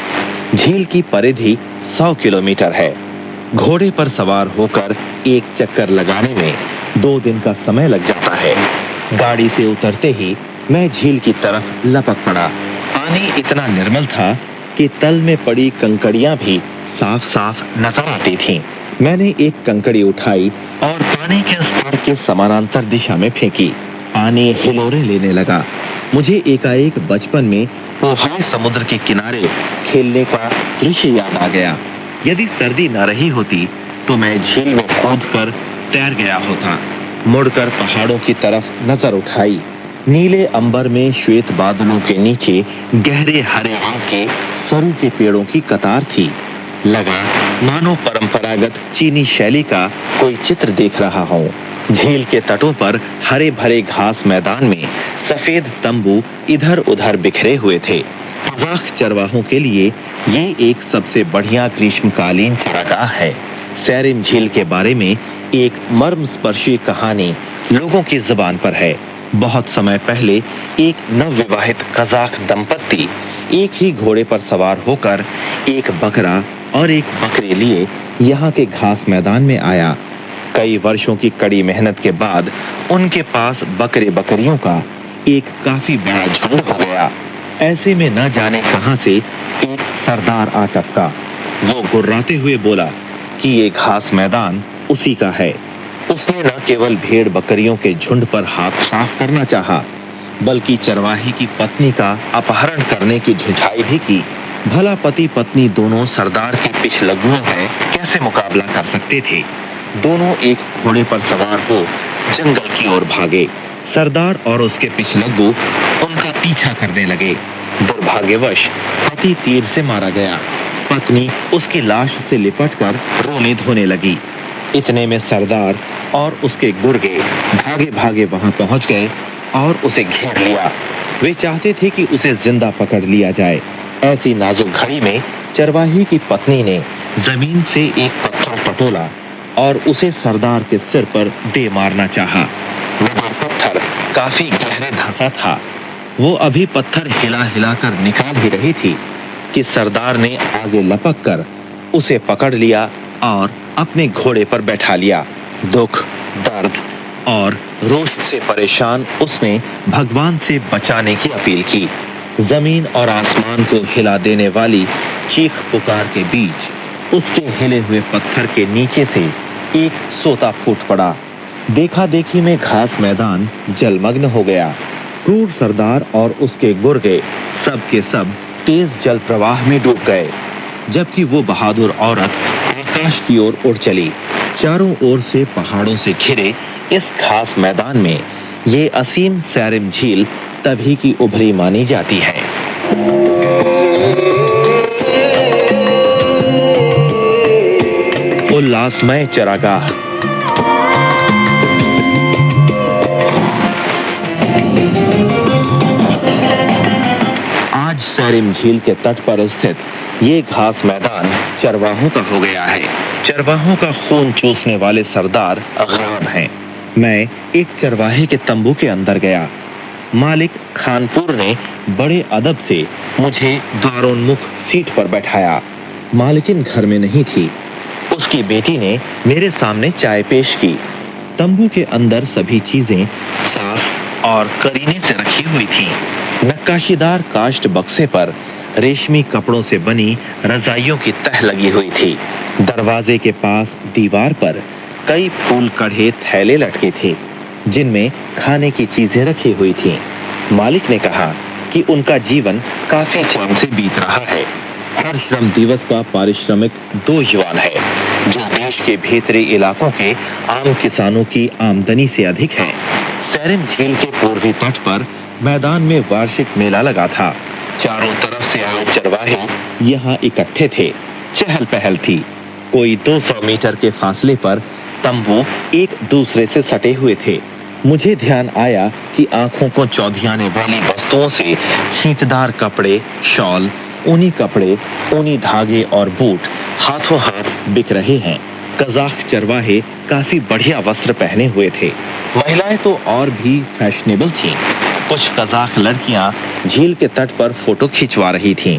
झील की परिधि 100 किलोमीटर है। घोड़े पर सवार होकर एक चक्कर लगाने में 2 दिन का समय लग जाता है। गाड़ी से उतरते ही मैं झील की तरफ लपक पड़ा। पानी इतना निर्मल था कि तल में पड़ी कंकड़ियां भी साफ साफ नजर आती थीं। मैंने एक कंकड़ी उठाई और पानी के स्तर के समानांतर दिशा में फेंकी। पानी हिलोरे लेने लगा। मुझे एकाएक बचपन में ओहाई समुद्र के किनारे खेलने का दृश्य याद आ गया। यदि सर्दी न रही होती तो मैं झील में कूदकर तैर गया होता। मुड़कर पहाड़ों की तरफ नजर उठाई। नीले अंबर में श्वेत बादलों के नीचे गहरे हरे रंग के सरू के पेड़ों की कतार थी। लगा मानो परंपरागत चीनी शैली का कोई चित्र देख रहा हूँ। झील के तटों पर हरे भरे घास मैदान में सफेद तंबू इधर उधर बिखरे हुए थे। कज़ाक चरवाहों के लिए ये एक सबसे बढ़िया ग्रीष्मकालीन चारागाह है। सैरिम झील के बारे में एक मर्मस्पर्शी कहानी लोगों की जुबान पर है। बहुत समय पहले एक नवविवाहित कज़ाक दंपत्ति एक ही घोड़े पर सवार होकर एक बकरा और एक बकरी लिए यहाँ के घास मैदान में आया। कई वर्षों की कड़ी मेहनत के बाद उनके पास बकरे बकरियों का एक काफी बड़ा झुंड हो गया। ऐसे में न जाने कहां से एक सरदार आ टपका। वो गुर्राते हुए बोला कि ये घास मैदान उसी का है। उसने न केवल भेड़ बकरियों के झुंड पर हाथ साफ करना चाहा, बल्कि चरवाहे की पत्नी का अपहरण करने की झुठाई भी की। भला पति पत्नी दोनों सरदार के पिछलग्गुओं में कैसे मुकाबला कर सकते थे। दोनों एक घोड़े पर सवार हो जंगल की ओर भागे। सरदार और उसके पिछलग्गू उनका पीछा करने लगे। दुर्भाग्यवश पति तीर से मारा गया। पत्नी उसकी लाश से लिपटकर रोने धोने लगी। इतने में सरदार और उसके गुर्गे भागे भागे वहां पहुंच गए और उसे घेर लिया। वे चाहते थे कि उसे जिंदा पकड़ लिया जाए। ऐसी नाजुक घड़ी में चरवाही की पत्नी ने जमीन से एक पत्थर पटोला और उसे सरदार के सिर पर दे मारना चाहा। वो पत्थर काफी गहरे धंसा था। वो अभी पत्थर हिला हिला कर निकाल ही रही थी कि सरदार ने आगे लपक कर उसे पकड़ लिया और अपने घोड़े पर बैठा लिया। दुख, दर्द और रोष से परेशान उसने भगवान से बचाने की अपील की। जमीन और आसमान को हिला देने वाली चीख पुकार के बीच उसके हिले हुए पत्थर के नीचे से एक सोता फूट पड़ा। देखा देखी में घास मैदान जलमग्न हो गया। क्रूर सरदार और उसके गुर्गे सब के सब तेज जल प्रवाह में डूब गए, जबकि वो बहादुर औरत आकाश की ओर उड़ चली। चारों ओर से पहाड़ों से घिरे इस घास मैदान में ये असीम सैरिम झील तभी की उभरी मानी जाती है। उल्लासमय चरागाह। आज सैरिम झील के तट पर स्थित ये घास मैदान चरवाहों का हो गया है। चरवाहों का खून चूसने वाले सरदार अगराब हैं। मैं एक चरवाहे के तंबू के अंदर गया। मालिक खानपुर ने बड़े अदब से मुझे द्वारोन्मुख सीट पर बैठाया। मालिकिन घर में नहीं थी। उसकी बेटी ने मेरे सामने चाय पेश की। तंबू के अंदर सभी चीजें साफ और करीने से रखी हुई थीं। नक्काशीदार काष्ठ बक्से पर रेशमी कपड़ों से बनी रजाइयों की तह लगी हुई थी। दरवाजे के पास दीवार पर कई फूल कढ़े थैले लटके थे, जिनमें खाने की चीजें रखी हुई थीं। मालिक ने कहा कि उनका जीवन काफी चैन से बीत रहा है। हर श्रम दिवस का पारिश्रमिक 2 युआन है, जो देश के भीतरी इलाकों के आम किसानों की आमदनी से अधिक है। सैरिम झील के पूर्वी तट पर मैदान में वार्षिक मेला लगा था। चारों तरफ से आए चरवाहे यहाँ इकट्ठे थे। चहल पहल थी। कोई 200 मीटर के फासले पर तंबू एक दूसरे से सटे हुए थे। मुझे ध्यान आया कि आंखों को चौधियाने वाली वस्तुओं से छींटदार कपड़े, शॉल, ऊनी कपड़े, ऊनी धागे और बूट हाथों हाथ बिक रहे हैं। कज़ाक चरवाहे काफी बढ़िया वस्त्र पहने हुए थे। महिलाएं तो और भी फैशनेबल थीं। कुछ कज़ाक लड़कियां झील के तट पर फोटो खिंचवा रही थीं।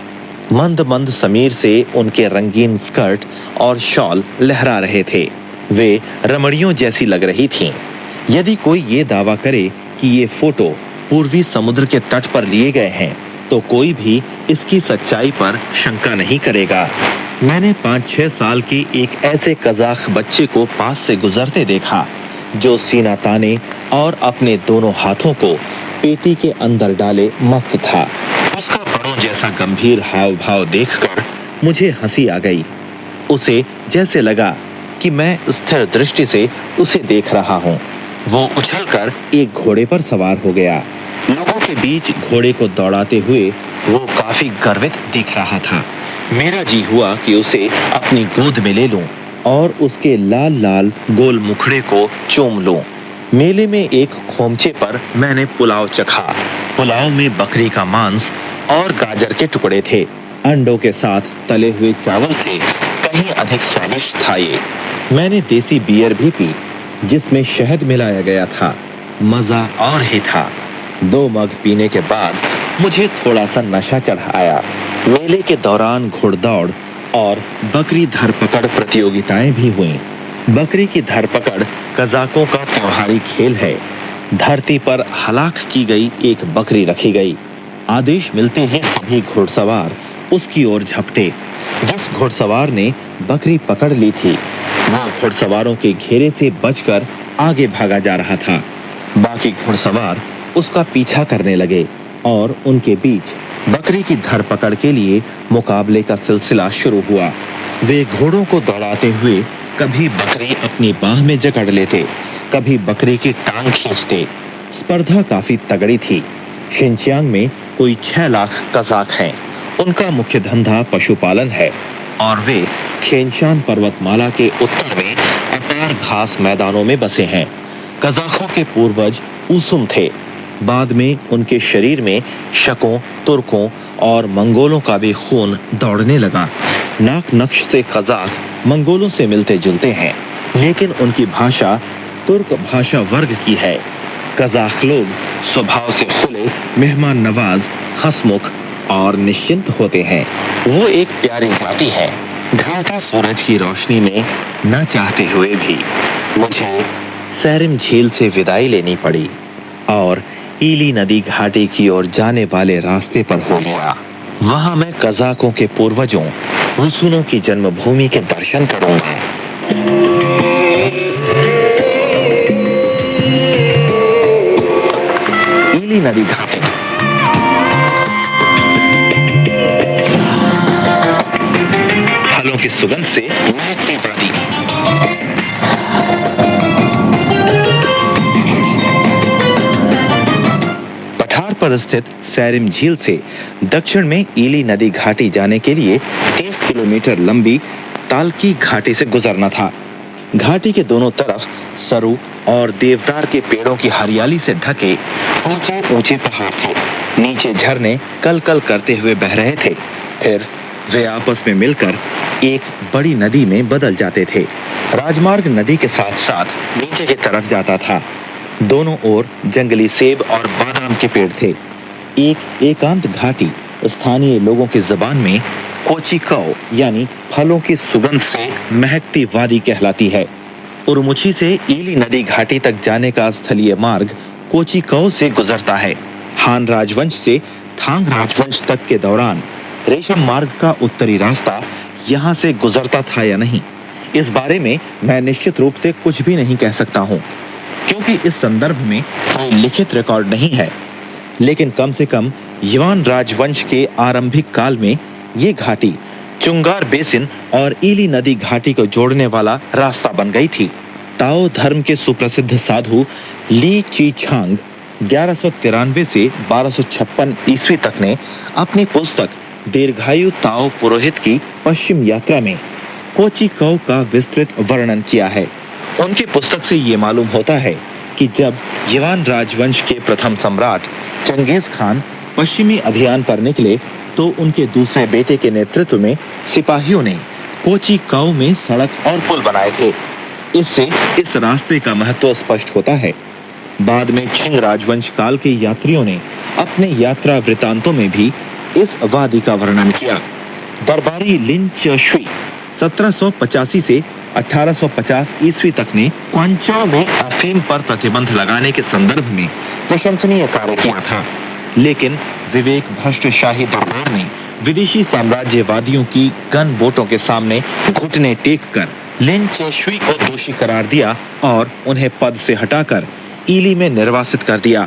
मंद मंद समीर से उनके रंगीन स्कर्ट और शॉल लहरा रहे थे। वे रमणियों जैसी लग रही थीं। यदि कोई ये दावा करे कि ये फोटो पूर्वी समुद्र के तट पर लिए गए हैं, तो कोई भी इसकी सच्चाई पर शंका नहीं करेगा। मैंने 5-6 साल के एक ऐसे कज़ाक बच्चे को पास से गुजरते देखा, जो सीना ताने और अपने दोनों हाथों को पेटी के अंदर डाले मस्त था। उसका बड़ों जैसा गंभीर हाव भाव देखकर मुझे हंसी आ गई। उसे जैसे लगा कि मैं स्थिर दृष्टि से उसे देख रहा हूँ। वो उछलकर एक घोड़े पर सवार हो गया। लोगों के बीच घोड़े को दौड़ाते हुए वो काफी गर्वित दिख रहा था। मेरा जी हुआ कि उसे अपनी गोद में ले लूं और उसके लाल लाल गोल मुखड़े को चूम लूं। मेले में एक खोमचे पर मैंने पुलाव चखा। पुलाव में बकरी का मांस और गाजर के टुकड़े थे। अंडों के साथ तले हुए चावल से कहीं अधिक स्वादिष्ट था ये। मैंने देसी बियर भी पी जिसमें शहद मिलाया गया था। मजा और ही था। 2 मग पीने के बाद मुझे थोड़ा सा नशा चढ़ आया। मेले के दौरान घुड़दौड़ और बकरी धरपकड़ प्रतियोगिताएं भी हुईं। बकरी की धरपकड़ कज़ाकों का त्योहारी खेल है। धरती पर हलाक की गई एक बकरी रखी गई। आदेश मिलते ही सभी घुड़सवार उसकी ओर झपटे। जिस घुड़सवार ने बकरी पकड़ ली थी वह घुड़सवारों के घेरे से बचकर आगे भागा जा रहा था। बाकी घुड़सवार उसका पीछा करने लगे और उनके बीच बकरी की धरपकड़ के लिए मुकाबले का सिलसिला शुरू हुआ। वे घोड़ों को दौड़ाते हुए कभी बकरी अपनी बाह में जकड़ लेते, कभी बकरी की टांग खींचते। स्पर्धा काफी तगड़ी थी। शिनचियांग में कोई 6 लाख कज़ाक हैं। उनका मुख्य धंधा पशुपालन है और वे खेनशान पर्वतमाला के उत्तर में अपार घास मैदानों में बसे हैं। कज़ाकों के पूर्वज ऊसुम थे। बाद में उनके शरीर में शकों, तुर्कों और मंगोलों का भी खून दौड़ने लगा। नाक नक्श से कज़ाक मंगोलों से मिलते जुलते हैं, लेकिन उनकी भाषा तुर्क भाषा वर्ग की है। कज़ाक लोग स्वभाव से खुले, मेहमान नवाज, हंसमुख और निश्चिंत होते हैं। वो एक प्यारी जाति है। ढलते सूरज की रोशनी में न चाहते हुए भी मुझे सैरिम झील से विदाई लेनी पड़ी और ईली नदी घाटी की ओर जाने वाले रास्ते पर हो गया। वहां मैं कज़ाकों के पूर्वजों रुसूनों की जन्मभूमि के दर्शन करूंगा। ईली नदी घाटी फलों की सुगंध से महकती वादी। पठार पर स्थित सैरिम झील से दक्षिण में ईली नदी घाटी जाने के लिए 30 किलोमीटर लंबी तालकी घाटी से गुजरना था। घाटी के दोनों तरफ सरू और देवदार के पेड़ों की हरियाली से ढके ऊंचे ऊंचे पहाड़ थे। नीचे झरने कल कल करते हुए बह रहे थे। फिर वे आपस में मिलकर एक बड़ी नदी में बदल जाते थे। राजमार्ग नदी के साथ साथ नीचे की तरफ जाता था। दोनों ओर जंगली सेब और बादाम के पेड़ थे। एक एकांत घाटी स्थानीय लोगों की जुबान में कोचिकाओ यानी फलों की सुगंध से महकती वादी कहलाती है। उरमुची से ईली नदी घाटी तक जाने का स्थलीय मार्ग कोचिकाओ से गुजरता है। हान राजवंश से थांग राजवंश तक के दौरान रेशम मार्ग का उत्तरी रास्ता यहाँ से गुजरता था या नहीं, इस बारे में मैं निश्चित रूप से कुछ भी नहीं कह सकता हूँ, क्योंकि इस संदर्भ में कोई लिखित रिकॉर्ड नहीं है। लेकिन कम से कम युआन राजवंश के आरंभिक काल में ये घाटी चुंगार बेसिन और ईली नदी घाटी को जोड़ने वाला रास्ता बन गई थी। ताओ धर्म के सुप्रसिद्ध साधु ली ची छांग 1193 से 1256 ईस्वी तक ने अपनी पुस्तक दीर्घायु ताओ पुरोहित की पश्चिम यात्रा में कोचिकाओ का विस्तृत वर्णन किया है। उनकी पुस्तक से ये मालूम होता है कि जब युआन राजवंश के प्रथम सम्राट चंगेज खान पश्चिमी अभियान पर निकले तो उनके दूसरे बेटे के नेतृत्व में सिपाहियों ने कोचिकाओ में सड़क और पुल बनाए थे। इससे इस रास्ते का महत्व स्पष्ट होता है। बाद में छिंग राजवंश काल के यात्रियों ने अपने यात्रा वृतांतों में भी इस वादी का वर्णन किया। दरबारी लिन चशुई 1785 से 1850 ईस्वी तक ने क्वांचो में अफीम पर प्रतिबंध लगाने के संदर्भ में प्रशंसनीय कार्य किया था। लेकिन विवेक भ्रष्ट शाही दरबार ने विदेशी साम्राज्यवादियों की गन बोटों के सामने घुटने टेक कर लिन चेशुई को दोषी करार दिया और उन्हें पद से हटाकर ईली में निर्वासित कर दिया।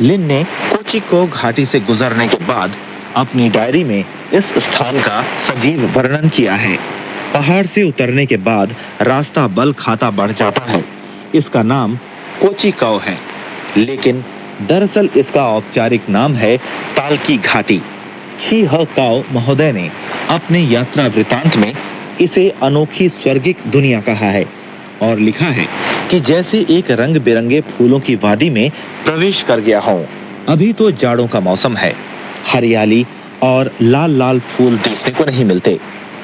लिन ने कोचिको घाटी से गुजरने के बाद अपनी डायरी में इस स्थान का सजीव वर्णन किया है। पहाड़ से उतरने के बाद रास्ता बल खाता बढ़ जाता है। इसका नाम कोचिकाओ है, लेकिन दरअसल इसका औपचारिक नाम है तालकी घाटी। खी ह काओ महोदय ने अपने यात्रा वृतांत में इसे अनोखी स्वर्गिक दुनिया कहा है और लिखा है कि जैसे एक रंग बिरंगे फूलों की वादी में प्रवेश कर गया हो। अभी तो जाड़ों का मौसम है। हरियाली और लाल लाल फूल देखने को नहीं मिलते,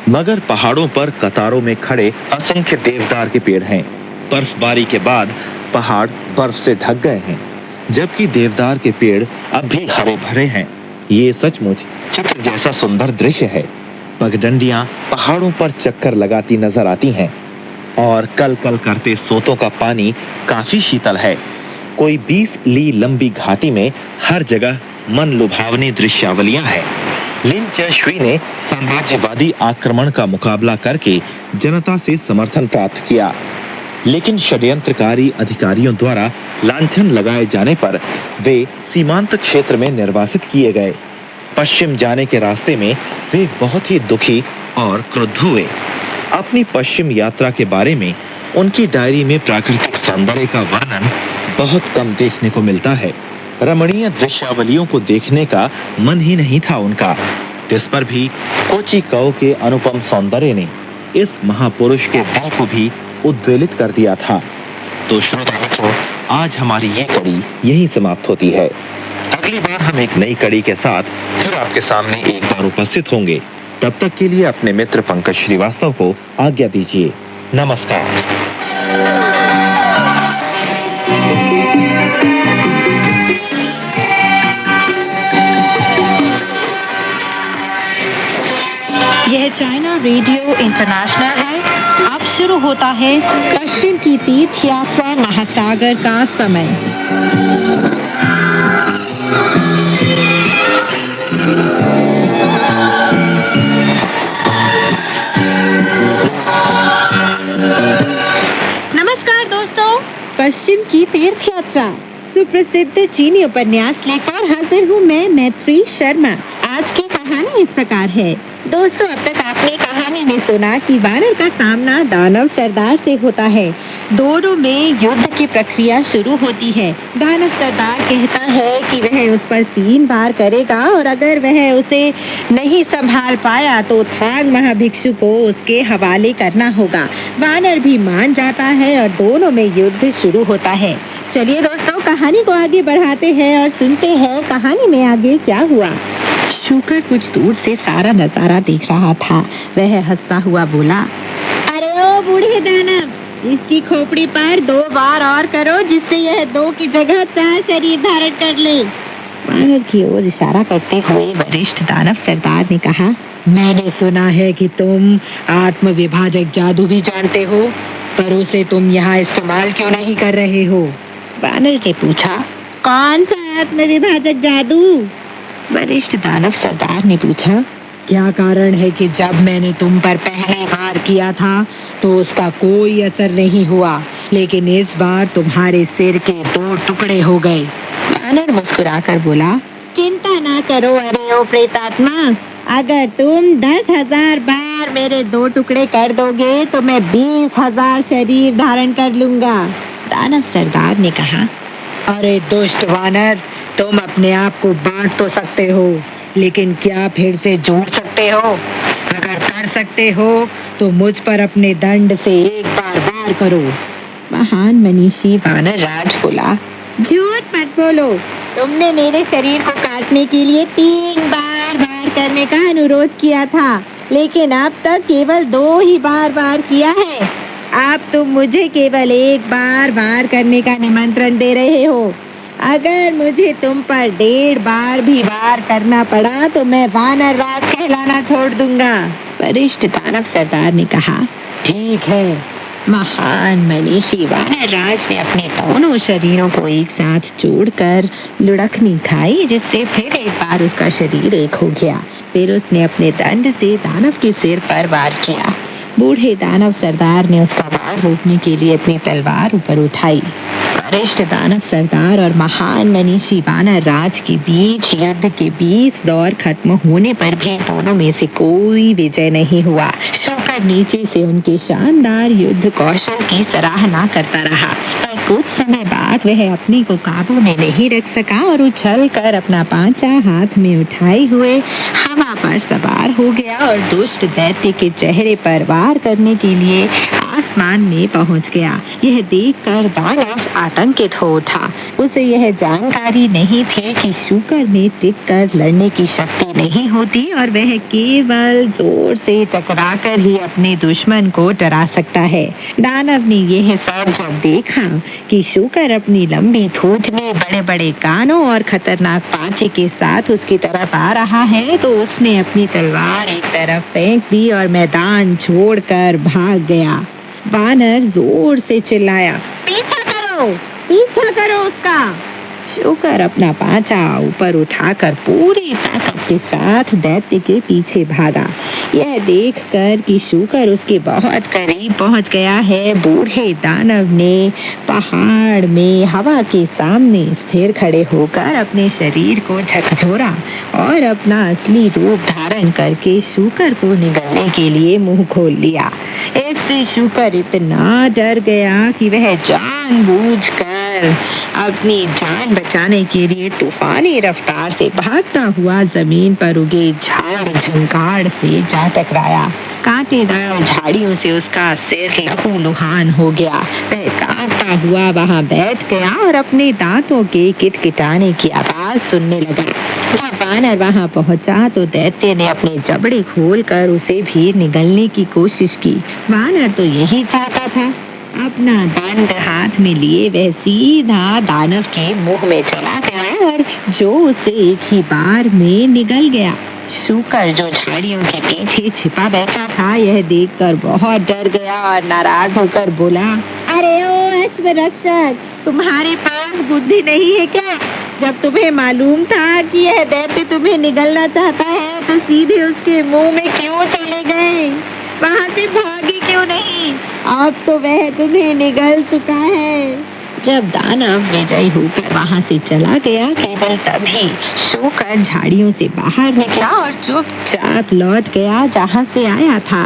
मगर पहाड़ों पर कतारों में खड़े असंख्य देवदार के पेड़ हैं। बर्फबारी के बाद पहाड़ बर्फ से ढक गए हैं, जबकि देवदार के पेड़ अब भी हरे भरे हैं। ये सचमुच चित्र जैसा सुंदर दृश्य है। पगडंडियां पहाड़ों पर चक्कर लगाती नजर आती हैं और कल कल करते सोतों का पानी काफी शीतल है। कोई 20 ली लंबी घाटी में हर जगह मन लुभावनी दृश्यावलियां हैं। लिन च्यशुई ने साम्राज्यवादी आक्रमण का मुकाबला करके जनता से समर्थन प्राप्त किया, लेकिन षड्यंत्रकारी अधिकारियों द्वारा लांछन लगाए जाने पर वे सीमांत क्षेत्र में निर्वासित किए गए। पश्चिम जाने के रास्ते में वे बहुत ही दुखी और क्रुद्ध हुए। अपनी पश्चिम यात्रा के बारे में उनकी डायरी में प्राकृतिक सौंदर्य का वर्णन बहुत कम देखने को मिलता है। रमणीय दृश्यावलियों को देखने का मन ही नहीं था उनका। इस पर भी कोची कौ के अनुपम सौंदर्य ने इस महापुरुष के दिल को भी उद्वेलित कर दिया था। तो श्रोता मित्रों, आज हमारी ये कड़ी यहीं समाप्त होती है। अगली बार हम एक नई कड़ी के साथ फिर आपके सामने एक बार उपस्थित होंगे। तब तक के लिए अपने मित्र पंकज श्रीवास्तव को आज्ञा दीजिए। नमस्कार। यह चाइना रेडियो इंटरनेशनल है। अब शुरू होता है पश्चिम की तीर्थ यात्रा महासागर का समय। नमस्कार दोस्तों, पश्चिम की तीर्थ यात्रा सुप्रसिद्ध चीनी उपन्यास लेकर हाजिर हूँ मैं, मैत्री शर्मा। आज की कहानी इस प्रकार है। दोस्तों, अब तक आपने कहानी में सुना कि वानर का सामना दानव सरदार से होता है। दोनों में युद्ध की प्रक्रिया शुरू होती है। दानव सरदार कहता है कि वह उस पर 3 बार करेगा और अगर वह उसे नहीं संभाल पाया तो थांग महाभिक्षु को उसके हवाले करना होगा। वानर भी मान जाता है और दोनों में युद्ध शुरू होता है। चलिए दोस्तों, कहानी को आगे बढ़ाते हैं और सुनते हैं कहानी में आगे क्या हुआ। शूकर कुछ दूर से सारा नजारा देख रहा था। वह हंसता हुआ बोला, अरे ओ बूढ़े दानव, इसकी खोपड़ी पर 2 बार और करो जिससे यह 2 की जगह 4 शरीर धारण कर ले। वानर की ओर इशारा करते हुए वरिष्ठ दानव सरदार ने कहा, मैंने सुना है कि तुम आत्म विभाजक जादू भी जानते हो, पर उसे तुम यहाँ इस्तेमाल क्यों नहीं कर रहे हो? वानर ने पूछा। कौन सा आत्म विभाजक जादू? वरिष्ठ दानव सरदार ने पूछा। क्या कारण है कि जब मैंने तुम पर पहले वार किया था तो उसका कोई असर नहीं हुआ, लेकिन इस बार तुम्हारे सिर के 2 टुकड़े हो गए। वानर मुस्कुराकर बोला, चिंता ना करो अरे ओ प्रेतात्मा, अगर तुम 10,000 बार मेरे 2 टुकड़े कर दोगे तो मैं 20,000 शरीर धारण कर लूंगा। दानव सरदार ने कहा, अरे दुष्ट वानर, तुम अपने आप को बांट तो सकते हो, लेकिन क्या फिर से जोड़ सकते हो? अगर कर सकते हो तो मुझ पर अपने दंड से 1 बार वार करो। महान मनीषी वानर राज बोला, झूठ मत बोलो, तुमने मेरे शरीर को काटने के लिए 3 बार वार करने का अनुरोध किया था, लेकिन अब तक केवल 2 ही बार वार किया है। अब तुम मुझे केवल 1 बार वार करने का निमंत्रण दे रहे हो। अगर मुझे तुम पर 1.5 बार भी वार करना पड़ा तो मैं वानर राज कहलाना छोड़ दूंगा। वरिष्ठ दानव सरदार ने कहा, ठीक है। महान मनीषी वानर राज ने अपने दोनों शरीरों को एक साथ जोड़कर लुढ़कनी खाई, जिससे फिर एक बार उसका शरीर एक हो गया। फिर उसने अपने दंड से दानव के सिर पर वार किया। बूढ़े दानव सरदार ने उसका वार रोकने के लिए अपनी तलवार ऊपर उठाई। वरिष्ठ दानव सरदार और महान मनीषी वानर राज के बीच युद्ध के 20 दौर खत्म होने पर भी दोनों में से कोई विजय नहीं हुआ। शूकर नीचे से उनके शानदार युद्ध कौशल की सराहना करता रहा, पर कुछ समय बाद वह अपने को काबू में नहीं रख सका और उछल कर अपना पांचा हाथ में उठाए हुए हवा पर सवार हो गया और दुष्ट दैत्य के चेहरे पर वार करने के लिए आसमान में पहुंच गया। यह देखकर दानव आतंकित हो उठा। उसे यह जानकारी नहीं थी कि शूकर में टिककर लड़ने की शक्ति नहीं होती और वह केवल जोर से टकराकर ही अपने दुश्मन को डरा सकता है। दानव ने यह सब जब देखा कि शूकर अपनी लंबी ठोंठ में बड़े बड़े कानों और खतरनाक पांचे के साथ उसकी तरफ आ रहा है, तो उसने अपनी तलवार एक तरफ फेंक दी और मैदान छोड़कर भाग गया। वानर जोर से चिल्लाया, पीछा करो उसका। शूकर अपना पांचा ऊपर उठाकर पूरी ताकत के साथ दैत्य के पीछे भागा। यह देखकर कि शूकर उसके बहुत करीब पहुंच गया है, बूढ़े दानव ने पहाड़ में हवा के सामने स्थिर खड़े होकर अपने शरीर को झकझोरा और अपना असली रूप धारण करके शूकर को निगलने के लिए मुंह खोल लिया। इससे शूकर इतना डर गया कि वह जानबूझकर अपनी जान बचाने के लिए तूफानी रफ्तार से भागता हुआ जमीन पर उगे झाड़ झंकाड़ से जा टकराया। कांटेदार झाड़ियों से उसका सिर लहूलुहान हो गया। वह कांपता हुआ वहां बैठ गया और अपने दांतों के किटकिटाने की आवाज सुनने लगा। जब वानर वहां पहुंचा तो दैत्य ने अपने जबड़े खोलकर उसे भी निगलने की कोशिश की। वानर तो यही चाहता था। अपना दंड हाथ में लिए वह सीधा दानव के मुंह में चला गया और जो उसे एक ही बार में निगल गया। शूकर जो झाड़ियों के पीछे छिपा बैठा था, यह देखकर बहुत डर गया और नाराज होकर बोला, अरे ओ अश्वरक्षक, तुम्हारे पास बुद्धि नहीं है क्या? जब तुम्हें मालूम था कि यह दैत्य तुम्हें निगलना चाहता है तो सीधे उसके मुंह में क्यों चले गए? वहां से भागे क्यों नहीं? अब तो वह तुम्हें निगल चुका है। जब दानव विजयी होकर वहां से चला गया, केवल तभी शूकर झाड़ियों से बाहर निकला और चुपचाप लौट गया जहां से आया था।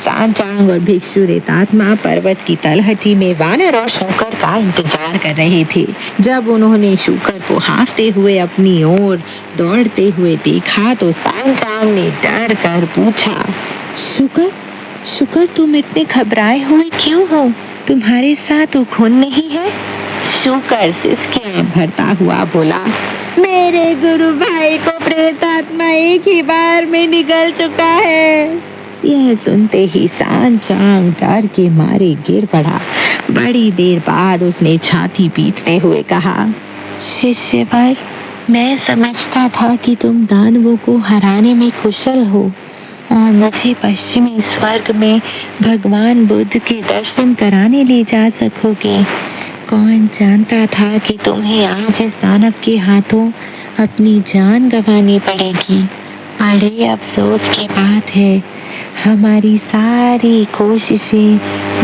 सांचांग और भिक्षु रेतात्मा पर्वत की तलहटी में वानर और शूकर का इंतजार कर रहे थे। जब उन्होंने शूकर को हाँफते हुए अपनी ओर दौड़ते हुए देखा तो सांचांग ने डर कर पूछा, शुकर तुम इतने घबराए हुए क्यों हो? तुम्हारे साथ तो खून नहीं है? शूकर सिसकियां भरता हुआ बोला, मेरे गुरु भाई को प्रेत आत्मा एक ही बार में निगल चुका है। यह सुनते ही सांचांग डर के मारे गिर पड़ा। बड़ी देर बाद उसने छाती पीटते हुए कहा, शिष्यवर, मैं समझता था कि तुम दानवों को हराने में कुशल हो और मुझे पश्चिमी स्वर्ग में भगवान बुद्ध के दर्शन कराने ले जा सकोगे। कौन जानता था कि तुम्हें आज इस दानव के हाथों अपनी जान गंवानी पड़ेगी। बड़े अफसोस की बात है, हमारी सारी कोशिशें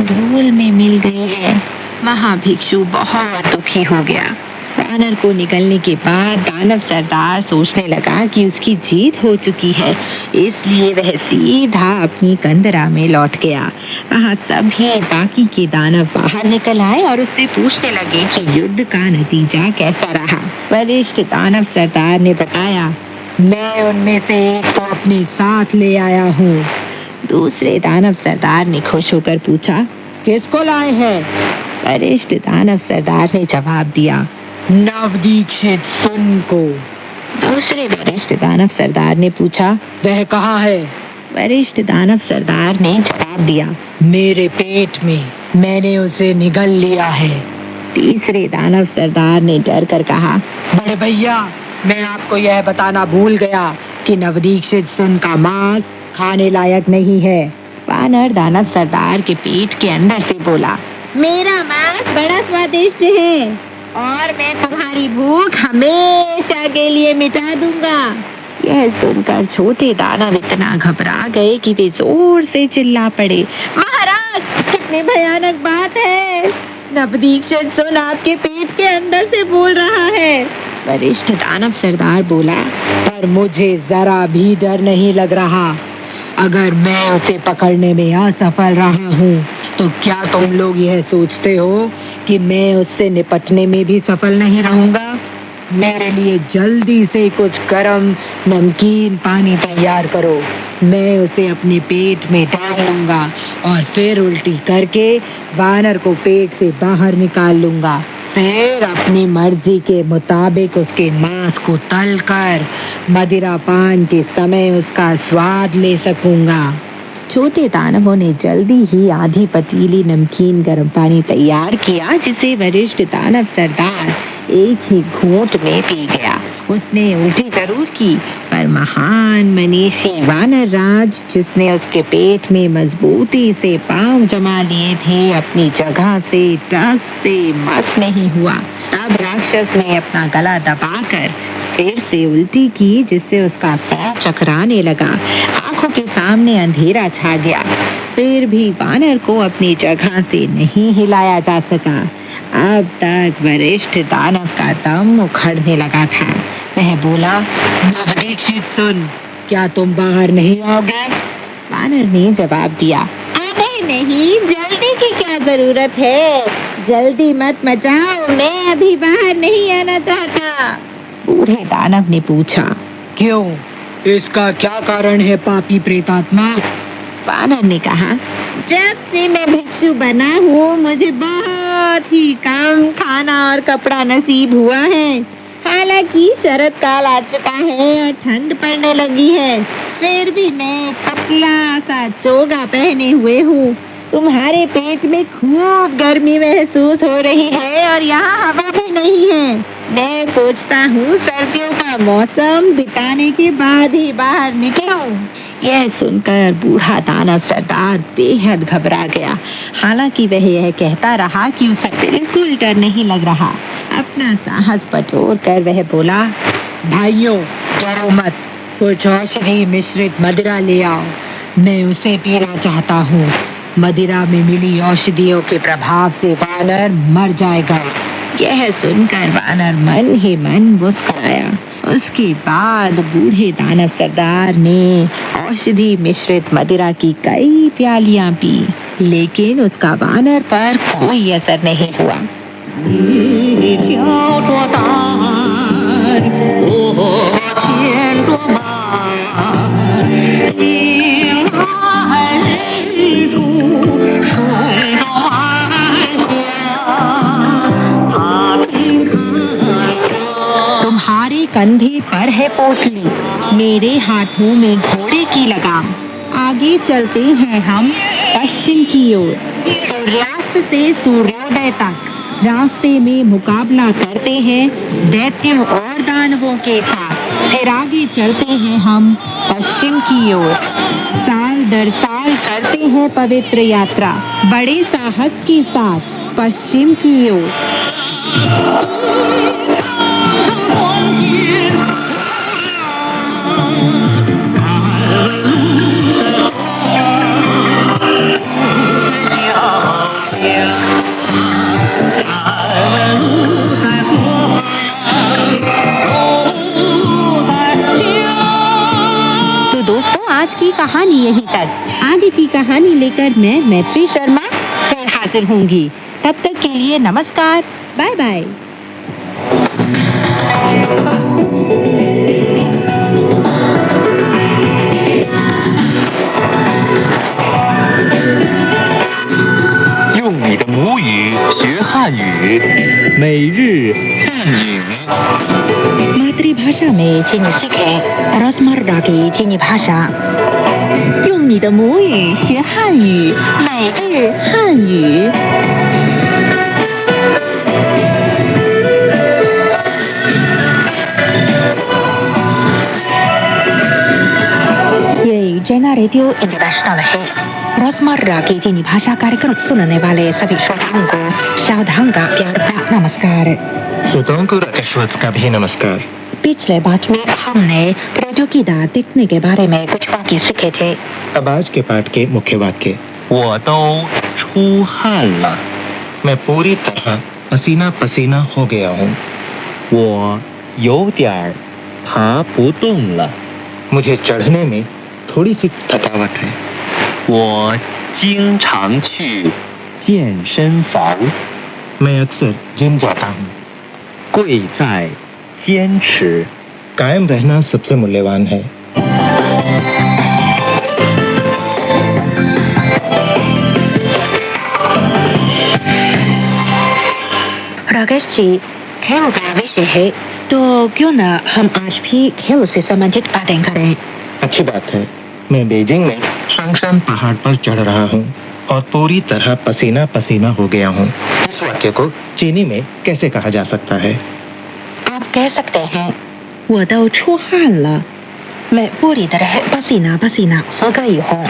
धूल में मिल गई है। महाभिक्षु बहुत दुखी हो गया। वानर को निकलने के बाद दानव सरदार सोचने लगा कि उसकी जीत हो चुकी है, इसलिए वह सीधा अपनी कंदरा में लौट गया। वहाँ सभी बाकी के दानव बाहर निकल आए और उससे पूछने लगे कि युद्ध का नतीजा कैसा रहा। वरिष्ठ दानव सरदार ने बताया, मैं उनमें से एक को अपने साथ ले आया हूँ। दूसरे दानव सरदार ने खुश होकर पूछा, किसको लाए हैं? वरिष्ठ दानव सरदार ने जवाब दिया, नवदीक्षित सुन को। दूसरे वरिष्ठ दानव सरदार ने पूछा, वह कहाँ है? वरिष्ठ दानव सरदार ने जवाब दिया, मेरे पेट में, मैंने उसे निगल लिया है। तीसरे दानव सरदार ने डर कर कहा, बड़े भैया, मैं आपको यह बताना भूल गया कि नवदीक्षित सुन का मांस खाने लायक नहीं है। वानर दानव सरदार के पेट के अंदर से बोला, मेरा मांस बड़ा स्वादिष्ट है और मैं तुम्हारी भूख हमेशा के लिए मिटा दूंगा। यह सुनकर छोटे दानव इतना घबरा गए कि वे जोर से चिल्ला पड़े, महाराज, कितनी भयानक बात है। नवदीक्षित सुन आपके पेट के अंदर से बोल रहा है। वरिष्ठ दानव सरदार बोला, पर मुझे जरा भी डर नहीं लग रहा। अगर मैं उसे पकड़ने में असफल रहा हूँ तो क्या तुम लोग यह सोचते हो कि मैं उससे निपटने में भी सफल नहीं रहूंगा? मेरे लिए जल्दी से कुछ गरम नमकीन पानी तैयार करो मैं उसे अपने पेट में डाल लूंगा और फिर उल्टी करके वानर को पेट से बाहर निकाल लूंगा। फिर अपनी मर्जी के मुताबिक उसके मांस को तलकर मदिरा पान के समय उसका स्वाद ले सकूंगा। छोटे दानवों ने जल्दी ही आधी पतीली नमकीन गर्म पानी तैयार किया, जिसे वरिष्ठ दानव सरदार एक ही घूंट में पी गया। उसने उल्टी जरूर की, पर महान मनीषी वानर राज, जिसने उसके पेट में मजबूती से पांव जमा लिए थे, अपनी जगह से टस से मस नहीं हुआ। तब राक्षस ने अपना गला दबाकर फिर से उल्टी की, जिससे उसका पैर चकराने लगा। आंखों के सामने अंधेरा छा गया। फिर भी वानर को अपनी जगह से नहीं हिलाया जा सका। अब तक वरिष्ठ दानव का दम उखड़ने लगा था। वह बोला, नवदीक्षित सुन, क्या तुम बाहर नहीं आओगे? वानर ने जवाब दिया, अरे नहीं, जल्दी की क्या जरूरत है? जल्दी मत मचाओ, मैं अभी बाहर नहीं आना चाहता। बूढ़े दानव ने पूछा, क्यों? इसका क्या कारण है पापी प्रेतात्मा? वानर ने कहा, जब से मैं भिक्षु बना हूँ, मुझे बहुत ही कम खाना और कपड़ा नसीब हुआ है। हालांकि शरद काल आ चुका है और ठंड पड़ने लगी है, फिर भी मैं पतला सा चोगा पहने हुए हूँ। तुम्हारे पेट में खूब गर्मी महसूस हो रही है और यहाँ हवा भी नहीं है। मैं सोचता हूँ सर्दियों का मौसम बिताने के बाद ही बाहर निकलूं। यह सुनकर बूढ़ा दानव सरदार बेहद घबरा गया। हालांकि वह यह कहता रहा कि उसे बिल्कुल डर नहीं लग रहा। अपना साहस बटोर कर वह बोला, भाइयों, डरो मत, कुछ औषधि मिश्रित मदिरा ले आओ, मैं उसे पीना चाहता हूँ। मदिरा में मिली औषधियों के प्रभाव से वानर मर जाएगा। यह सुनकर वानर मन ही मन मुस्कुराया। उसके बाद बूढ़े दानव सरदार ने औषधि मिश्रित मदिरा की कई प्यालियां पी, लेकिन उसका वानर पर कोई असर नहीं हुआ। तुम्हारे कंधे पर है पोटली, मेरे हाथों में घोड़े की लगाम। आगे चलते हैं हम पश्चिम की ओर, सूर्यास्त से सूर्योदय तक। रास्ते में मुकाबला करते हैं दैत्यों और दानवों के साथ। फिर आगे चलते हैं हम पश्चिम की ओर। साल दर साल करते हैं पवित्र यात्रा, बड़े साहस के साथ पश्चिम की ओर। तो दोस्तों, आज की कहानी यहीं तक। आगे की कहानी लेकर मैं मैत्री शर्मा फिर हाजिर होंगी। तब तक के लिए नमस्कार, बाय बाय।用你的母语学汉语，每日汉语。 मातृभाषा में चीनी सीखें, रोजमर्रा की चीनी भाषा। 用你的母语学汉语，每日汉语。ये जैना रेडियो इंटरनेशनल है। रोजमर्रा की चीनी भाषा कार्यक्रम सुनने वाले सभी श्रोताओं को सावधान का प्यार भरा नमस्कार। श्रोताओं को राकेश्वत का भी नमस्कार। पिछले पाठ में हमने रेडियो की दाद दिखने के बारे में कुछ वाक्य सीखे थे। अब आज के पाठ के मुख्य वाक्य। 我都出汗了， मैं पूरी तरह पसीना पसीना हो गया हूँ। 我有点儿爬不动了， मुझे चढ़ने में थोड़ी सी थकावट है। 我经常去健身房， मैं अक्सर जिम जाता हूँ। 贵在坚持， कायम रहना सबसे मूल्यवान है। राकेश जी, खेल का विषय है, तो क्यों ना हम आज भी खेल से संबंधित बातें करें। अच्छी बात है। मैं बीजिंग में शंगशान पहाड़ पर चढ़ रहा हूँ और पूरी तरह पसीना पसीना हो गया हूँ। इस वाक्य को चीनी में कैसे कहा जा सकता है? आप कह सकते हैं, 我都出汗了, मैं पूरी तरह पसीना पसीना हो गई हूँ।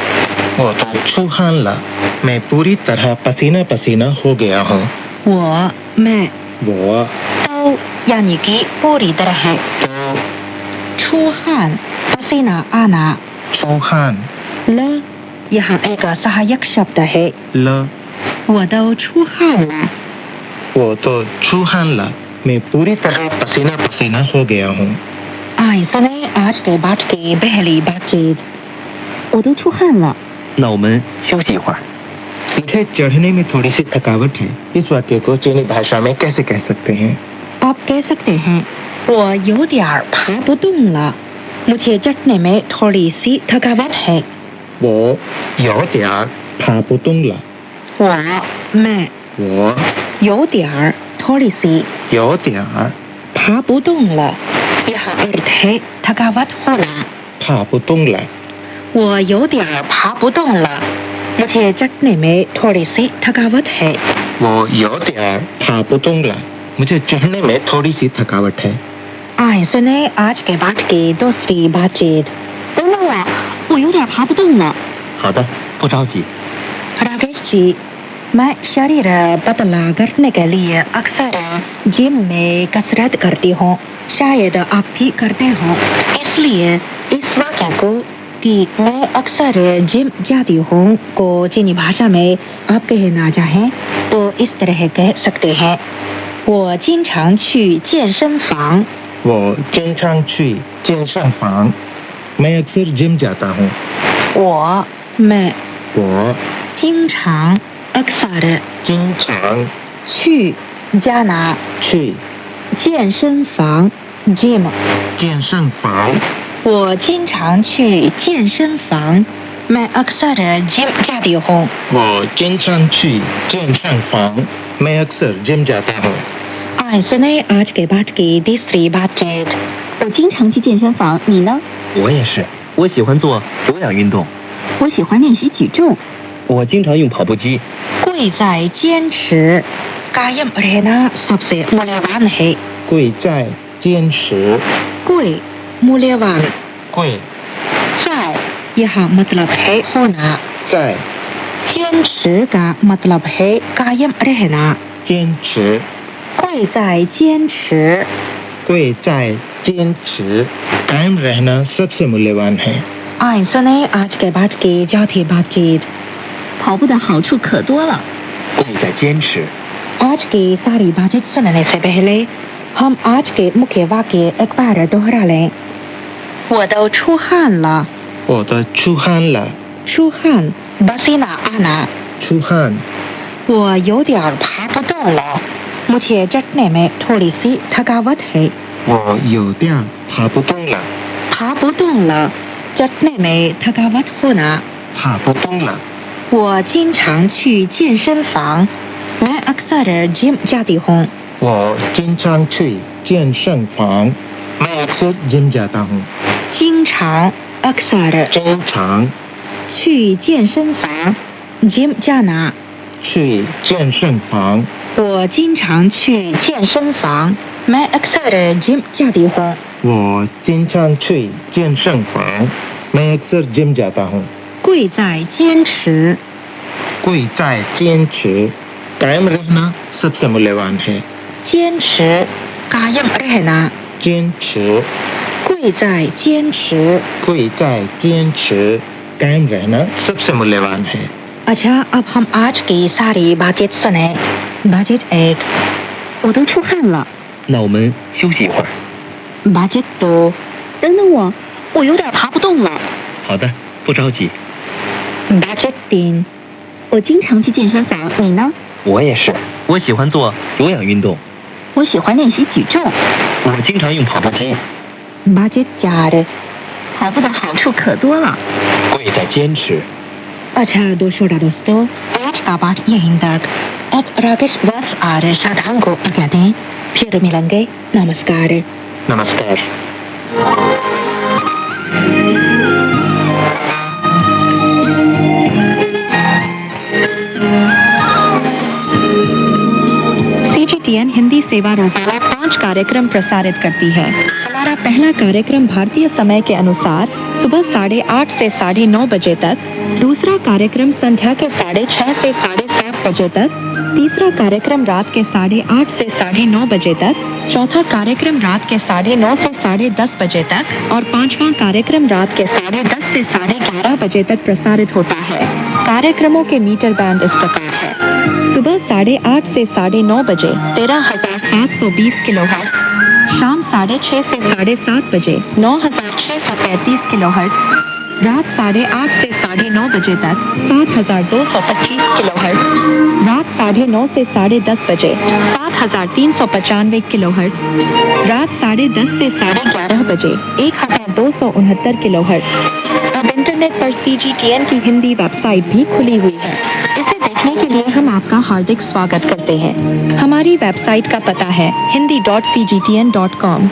वो तो छूहान ला, मैं पूरी तरह पसीना पसीना हो गया हूँ। मैं वो तो यानी कि पूरी तरह, तो 出汗 पसीना आना, छूहान ल यहाँ एक सहायक शब्द है। ल 我都出汗了, वो तो छूहान ला, मैं पूरी तरह पसीना पसीना हो गया हूँ। आइए सुने आज के पाठ की पहली बातचीत। 我都出汗了。那我们休息一会儿。 मुझे चढ़ने में थोड़ी सी थकावट है। इस वाक्य को चीनी भाषा में कैसे कह सकते हैं? आप कह सकते हैं, 我有点爬不动了, मुझे चढ़ने में थोड़ी सी थकावट है। वो यो त्यार फापुतुंग ला, मैं वो 有点 थोड़ी सी, यो त्यार 爬不动了, यह अर्थ है थकावट होना। फापुतुंग ला, 我有点爬不动了, मुझे चढ़ने में थोड़ी सी थकावट है। वो यो त्यार फापुतुंग ला, मुझे चढ़ने में थोड़ी सी थकावट है। आइए सुने आज के पाठ की दूसरी बातचीत। 等等我，我有点爬不动了。好的，不着急。 राकेश जी, मैं शरीर पतला करने के लिए अक्सर जिम में कसरत करती हूँ। शायद आप भी करते हो। इसलिए इस वाक्य को कि मैं अक्सर जिम जाती हूँ को चीनी भाषा में आप कहना चाहें तो इस तरह कह सकते हैं, 我经常去健身房。 वो जिनचांग ची जिनशन फांग, मैं अक्सर जिम जाता हूँ। मैं 我 经常 अक्सर 经常 去 जाना 去 健身房 gym 健身房， 我经常去健身房 मैं अक्सर जिम जाती हूँ। 我经常去健身房，मैं अक्सर जिम जाता हूँ। आइए सुने आज के पाठ की तीसरी बातचीत। 我经常去健身房，你呢？我也是，我喜欢做有氧运动。我喜欢练习举重。我经常用跑步机。 कोई在坚持 कायम रहना सबसे मूल्यवान है। 贵在坚持， कोई मूल्यवान 贵 在यहाँ मतलब है होना, 在 坚持का मतलब है कायम रहना। 坚持， कोई 在坚持 贵在坚持，कायम रहना सबसे मूल्यवान है। आइए सुने आज के पाठ की चौथी बातचीत। 跑步的好处可多了。 贵在坚持。 आज की सारी बातचीत सुनने से पहले हम आज के मुख्य वाक्य एक बार दोहरा लें। 我都出汗了。我的出汗了，出汗 पसीना आना। 出汗， 我有点爬不动了, मुझे चढ़ने में थोड़ी सी थकावट है।我有点爬不动了，爬不动了 चढ़ने में थकावट होना। 爬不动了， 我经常去健身房, मैं अक्सर जिम जाती हूँ। 我经常去健身房，मैं अक्सर जिम जाता हूँ। 经常 अक्सर 经常去健身房 जिम जाना। 去健身房，我经常去健身房, मैं अक्सर जिम जाती हूँ। 我经常去健身房，मैं अक्सर जिम जाता हूँ। 贵在坚持 कोई在坚持कायम रहना सबसे मूल्यवान है। 坚持 कायम रहना। 坚持，贵在坚持 कोई在坚持कायम रहना सबसे मूल्यवान है। अच्छा, अब हम आज की सारी बातचीत सुने। बातचीत एक, 我都出汗了。那我们休息一会儿。 बातचीत दो, 等等我，我有点爬不动了。好的，不着急。 बातचीत तीन, 我经常去健身房，你呢？我也是，我喜欢做有氧运动。我喜欢练习举重。我经常用跑步机。 बातचीत चार, 跑步的好处可多了。 贵在坚持。 अच्छा दोस्तों, आज का पाठ यहीं तक। अब राकेश बस और साधारण को आज्ञा दें, फिर मिलेंगे। नमस्कार। नमस्कार। CGTN हिंदी सेवा रोजाना 5 कार्यक्रम प्रसारित करती है। हमारा पहला कार्यक्रम भारतीय समय के अनुसार सुबह 8:30 से 9:30 बजे तक, दूसरा कार्यक्रम संध्या के 6:30 से 7:30 बजे तक, तीसरा कार्यक्रम रात के 8:30 से 9:30 बजे तक, चौथा कार्यक्रम रात के 9:30 से 10:30 बजे तक और पांचवा कार्यक्रम रात के 10:30 से 11:30 बजे तक प्रसारित होता है। कार्यक्रमों के मीटर बैंड इस प्रकार है: सुबह 8:30 से 9:30 बजे 13,720 किलोहर्ट्ज, शाम 6:30 से 7:30 बजे 9,635 किलोहर्ट्ज, रात 8:30 से 9:30 बजे तक 7,225 किलोहर्ट्ज, रात 9:30 से 10:30 बजे 7,395 किलोहर्ट्ज, रात 10:30 से 11:30 बजे 1,269 किलोहर्ट्ज। अब इंटरनेट पर CGTN की हिंदी वेबसाइट भी खुली हुई है। इसे देखने के लिए हम आपका हार्दिक स्वागत करते हैं। हमारी वेबसाइट का पता है hindi.cgtn.com।